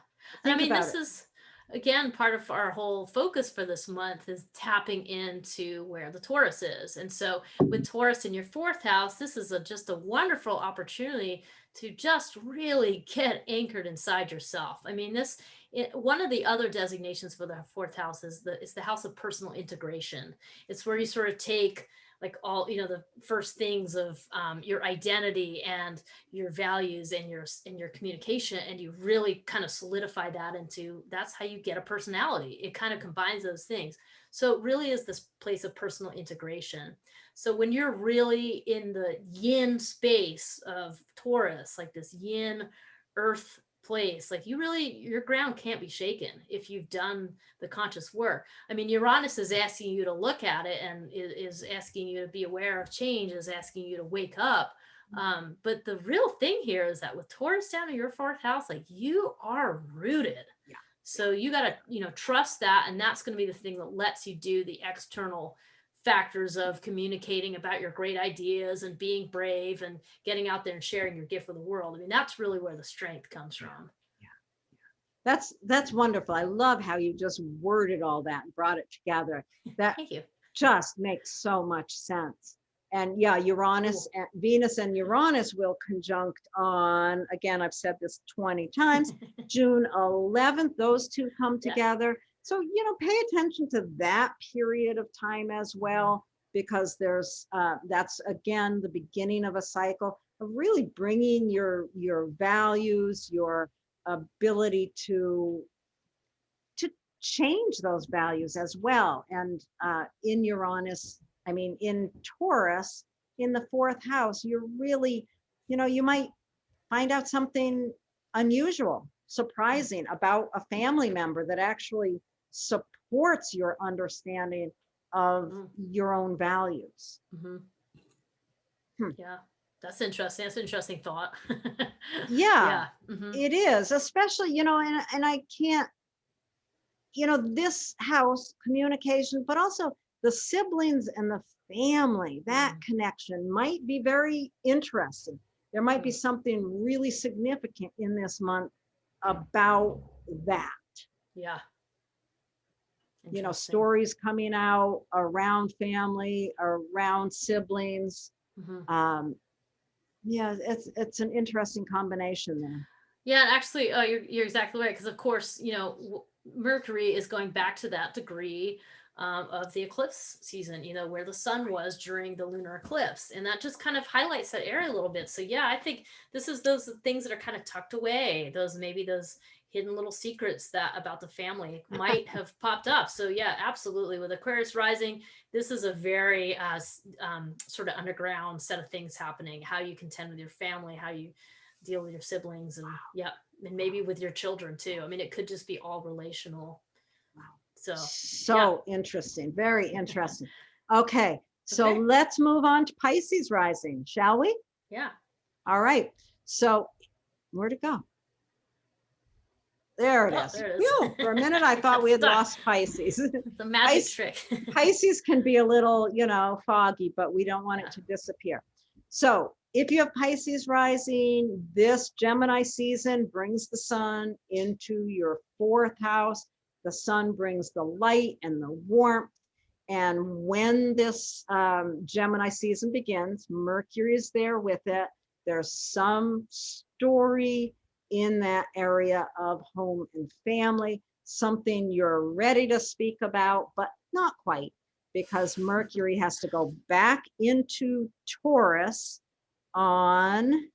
And I mean, this is, again, part of our whole focus for this month is tapping into where the Taurus is. And so with Taurus in your fourth house, this is just a wonderful opportunity to just really get anchored inside yourself. I mean, one of the other designations for the fourth house is the house of personal integration. It's where you sort of take like all, the first things of your identity and your values and your communication, and you really kind of solidify that into, that's how you get a personality. It kind of combines those things. So it really is this place of personal integration. So when you're really in the yin space of Taurus, like this yin earth place, like your ground can't be shaken if you've done the conscious work. I mean, Uranus is asking you to look at it, and is asking you to be aware of change, is asking you to wake up. But the real thing here is that with Taurus down in your fourth house, like, you are rooted. Yeah. So you got to, trust that. And that's going to be the thing that lets you do the external factors of communicating about your great ideas and being brave and getting out there and sharing your gift with the world. I mean, that's really where the strength comes from. That's wonderful. I love how you just worded all that and brought it together. That Thank you. just makes so much sense. And yeah, Uranus and Venus and Uranus will conjunct on, again, I've said this 20 times, June 11th, those two come together. So, pay attention to that period of time as well, because there's, that's again, the beginning of a cycle of really bringing your values, your ability to change those values as well. And in Uranus, in Taurus, in the 4th house, you're really, you might find out something unusual, surprising about a family member that actually supports your understanding of your own values. Yeah, that's interesting. That's an interesting thought. Yeah. It is, especially, and I can't, this house communication, but also the siblings and the family, that connection might be very interesting. There might be something really significant in this month about that. Yeah. Stories coming out around family, around siblings. Yeah, it's an interesting combination there. Yeah, actually, you're exactly right. Because of course, Mercury is going back to that degree of the eclipse season, where the sun was during the lunar eclipse. And that just kind of highlights that area a little bit. So yeah, I think this is those things that are kind of tucked away, those hidden little secrets that about the family might have popped up. So yeah, absolutely. With Aquarius rising, this is a very sort of underground set of things happening, how you contend with your family, how you deal with your siblings, and and maybe with your children too. I mean, it could just be all relational. So interesting, very interesting. Okay, so let's move on to Pisces rising, shall we? Yeah. All right, so where'd it go? There it is. There it is. Whew, for a minute I thought we had lost Pisces. The magic trick. Pisces can be a little, foggy, but we don't want it to disappear. So if you have Pisces rising, this Gemini season brings the sun into your 4th house. The sun brings the light and the warmth. And when this Gemini season begins, Mercury is there with it. There's some story in that area of home and family, something you're ready to speak about, but not quite, because Mercury has to go back into Taurus on,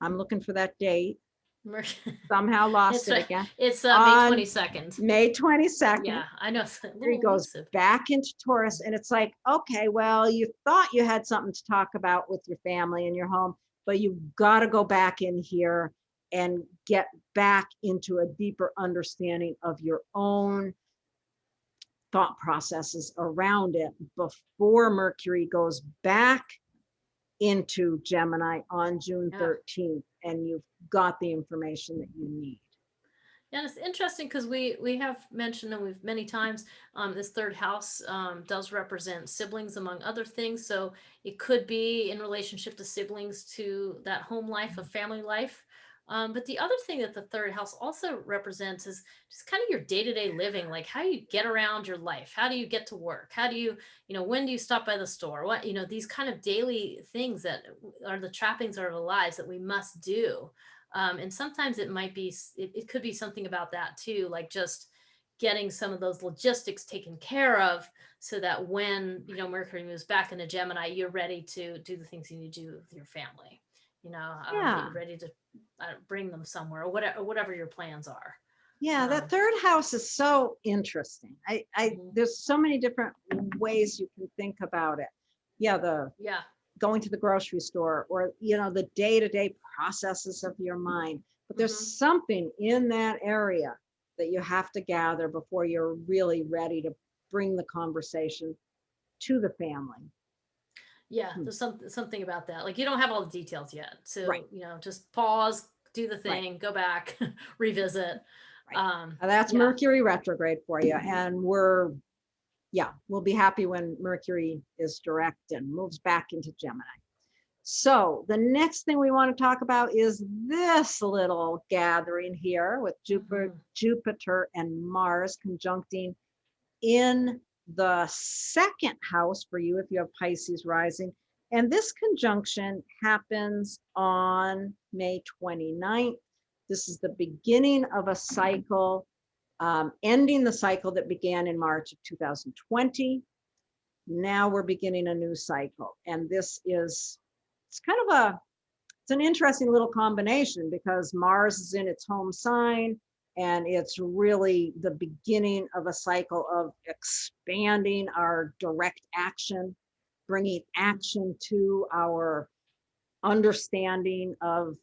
I'm looking for that date. Somehow lost it again. It's May 22nd. May 22nd. Yeah, I know. He goes back into Taurus, and it's like, okay, well, you thought you had something to talk about with your family and your home, but you've got to go back in here and get back into a deeper understanding of your own thought processes around it before Mercury goes back into Gemini on June 13th, and you've got the information that you need. Yeah, it's interesting because we have mentioned, and we've many times, this 3rd house does represent siblings, among other things. So it could be in relationship to siblings, to that home life, of family life. But the other thing that the 3rd house also represents is just kind of your day-to-day living, like how you get around your life. How do you get to work? How do you, when do you stop by the store? What, these kind of daily things that are the trappings of our lives that we must do. And sometimes it might be, it could be something about that too, like just getting some of those logistics taken care of, so that when, Mercury moves back into Gemini, you're ready to do the things you need to do with your family. You're ready to bring them somewhere, or whatever your plans are. Yeah, that 3rd house is so interesting. There's so many different ways you can think about it. Going to the grocery store, or the day-to-day processes of your mind. But there's something in that area that you have to gather before you're really ready to bring the conversation to the family. Yeah, there's something about that. Like, you don't have all the details yet. So, just pause, do the thing, go back, revisit. That's yeah. Mercury retrograde for you. And we'll be happy when Mercury is direct and moves back into Gemini. So the next thing we want to talk about is this little gathering here with Jupiter and Mars conjuncting in the second house for you if you have Pisces rising. And this conjunction happens on May 29th. This is the beginning of a cycle, ending the cycle that began in March of 2020. Now we're beginning a new cycle. And this is, it's an interesting little combination because Mars is in its home sign, and it's really the beginning of a cycle of expanding our direct action, bringing action to our understanding of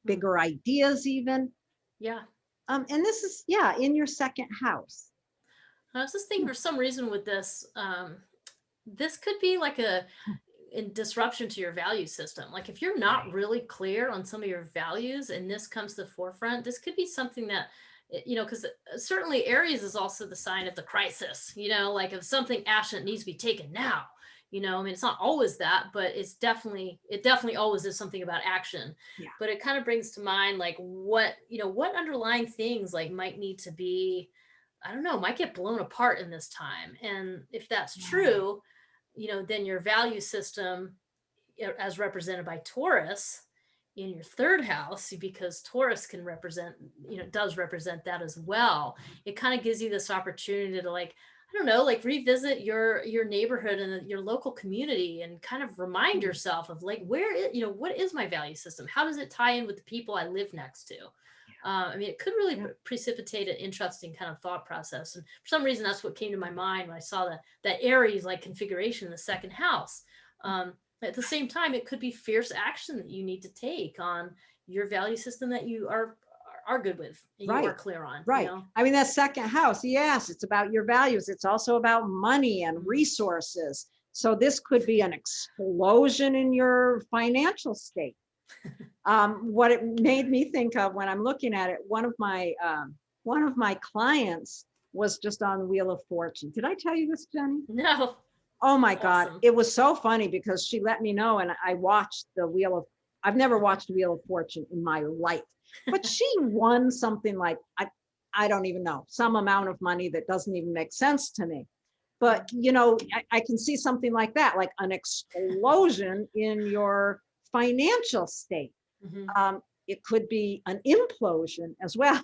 bigger ideas even. Yeah. And this is, in your second house. I was just thinking for some reason with this, this could be like a disruption to your value system. Like if you're not really clear on some of your values and this comes to the forefront, this could be something that, because certainly Aries is also the sign of the crisis, like if something action needs to be taken now, I mean, it's not always that, but it definitely always is something about action. Yeah. But it kind of brings to mind like what underlying things like might need to be, I don't know, might get blown apart in this time. And if that's true, then your value system, as represented by Taurus in your third house, because Taurus can represent, does represent that as well. It kind of gives you this opportunity to I don't know, revisit your neighborhood and your local community and kind of remind yourself of what is my value system? How does it tie in with the people I live next to? I mean, it could really precipitate an interesting kind of thought process. And for some reason, that's what came to my mind when I saw that Aries configuration in the second house. At the same time, it could be fierce action that you need to take on your value system that you are good with and you are clear on. Right. I mean, that second house, yes, it's about your values. It's also about money and resources. So this could be an explosion in your financial state. What it made me think of when I'm looking at it, one of my clients was just on Wheel of Fortune. Did I tell you this, Jenny? No. Oh my God. It was so funny because she let me know, and I watched I've never watched Wheel of Fortune in my life, but she won something like, I don't even know, some amount of money that doesn't even make sense to me. But, I can see something like that, like an explosion in your financial state. It could be an implosion as well.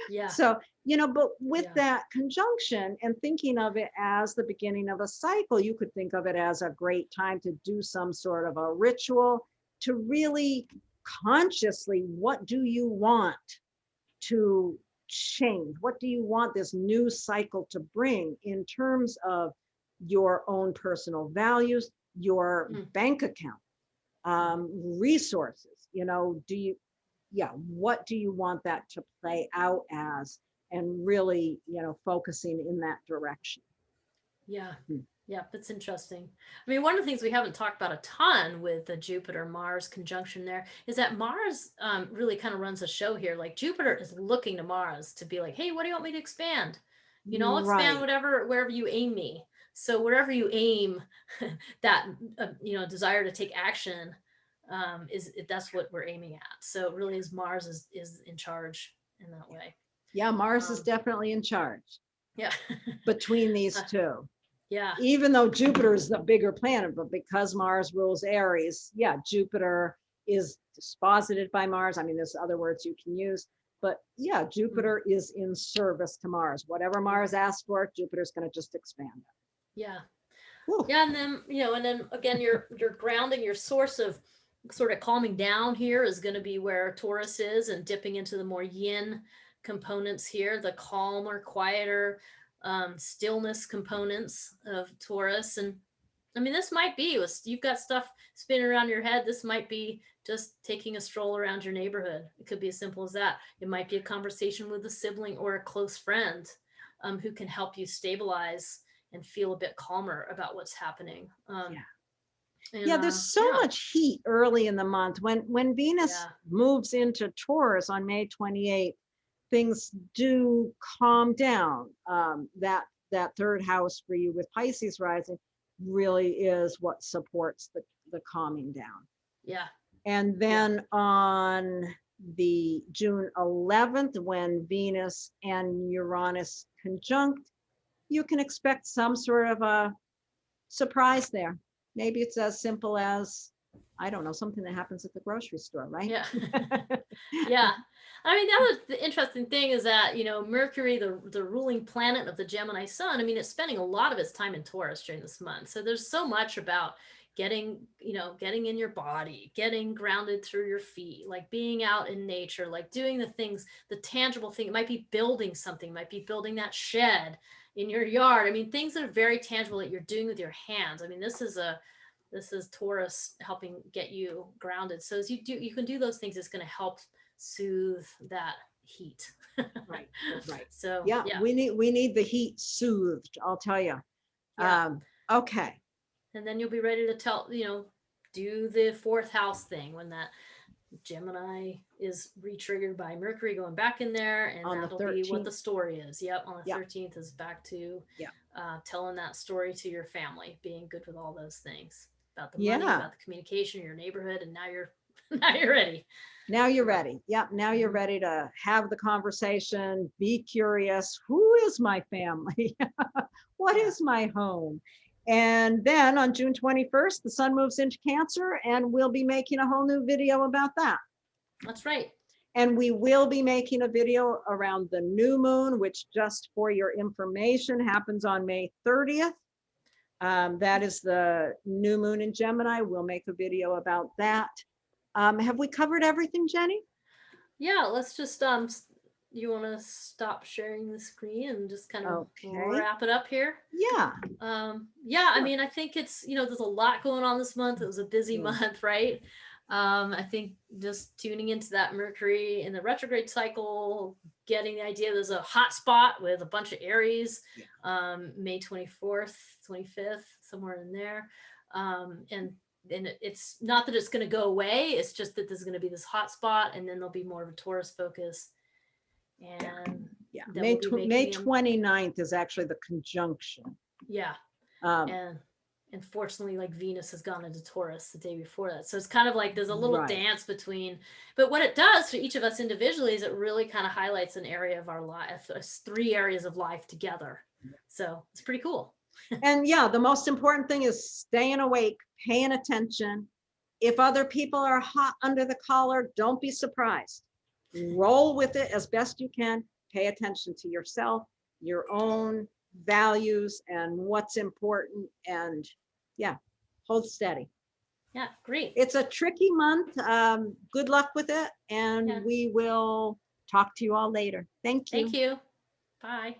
Yeah. So, but with that conjunction and thinking of it as the beginning of a cycle, you could think of it as a great time to do some sort of a ritual to really consciously, what do you want to change? What do you want this new cycle to bring in terms of your own personal values, your bank account, resources? What do you want that to play out as, and really, focusing in that direction? Yeah. Yeah, that's interesting. I mean, one of the things we haven't talked about a ton with the Jupiter-Mars conjunction there is that Mars really kind of runs a show here. Like Jupiter is looking to Mars to be like, hey, what do you want me to expand? I'll expand wherever you aim me. So wherever you aim that, desire to take action, that's what we're aiming at. So it really is Mars is in charge in that way. Yeah, Mars is definitely in charge. Yeah. Between these two. Yeah. Even though Jupiter is the bigger planet, but because Mars rules Aries, Jupiter is disposited by Mars. I mean, there's other words you can use, but Jupiter is in service to Mars. Whatever Mars asks for, Jupiter's going to just expand it. Yeah. Whew. Yeah. And then, again, your grounding, your source of sort of calming down here is going to be where Taurus is, and dipping into the more yin components here, the calmer, quieter, stillness components of Taurus. And I mean, this might be, you've got stuff spinning around your head. This might be just taking a stroll around your neighborhood. It could be as simple as that. It might be a conversation with a sibling or a close friend who can help you stabilize and feel a bit calmer about what's happening. There's so much heat early in the month when Venus moves into Taurus on May 28th. things do calm down. That third house for you with Pisces rising really is what supports the calming down. Yeah. And then on the June 11th, when Venus and Uranus conjunct, you can expect some sort of a surprise there. Maybe it's as simple as, I don't know, something that happens at the grocery store, right? Yeah. Yeah. I mean, the interesting thing is that, you know, Mercury, the ruling planet of the Gemini sun, I mean, it's spending a lot of its time in Taurus during this month. So there's so much about getting in your body, getting grounded through your feet, like being out in nature, like doing the things, the tangible thing. It might be building something, might be building that shed in your yard. I mean, things that are very tangible that you're doing with your hands. I mean, this is Taurus helping get you grounded. So as you can do those things, it's going to help soothe that heat. Right. So yeah, we need the heat soothed, I'll tell you. Yeah. Okay. And then you'll be ready to do the fourth house thing when that Gemini is re-triggered by Mercury going back in there, and On that'll the be what 13th. the story is. Yep, on the Yep. 13th is back to Yep. Telling that story to your family, being good with all those things about the money, Yeah. about the communication, your neighborhood, and now you're ready. Now you're ready. Yep. Now you're ready to have the conversation, be curious. Who is my family? What is my home? And then on June 21st, the sun moves into Cancer, and we'll be making a whole new video about that. That's right. And we will be making a video around the new moon, which, just for your information, happens on May 30th. That is the new moon in Gemini. We'll make a video about that. Have we covered everything, Jenny? Yeah, let's just you want to stop sharing the screen and just kind of wrap it up here? Yeah. Yeah, I mean, I think it's, there's a lot going on this month. It was a busy month, right? I think just tuning into that Mercury in the retrograde cycle, getting the idea there's a hot spot with a bunch of Aries, May 24th, 25th, somewhere in there. And it's not that it's going to go away. It's just that there's going to be this hot spot, and then there'll be more of a Taurus focus. And May 29th is actually the conjunction. Yeah. And unfortunately, like Venus has gone into Taurus the day before that. So it's kind of like there's a little dance between, but what it does for each of us individually is it really kind of highlights an area of our life, 3 areas of life together. So it's pretty cool. And the most important thing is staying awake, paying attention. If other people are hot under the collar, don't be surprised. Roll with it as best you can. Pay attention to yourself, your own values, and what's important, and hold steady. Yeah, great. It's a tricky month. Good luck with it, and we will talk to you all later. Thank you. Thank you. Bye.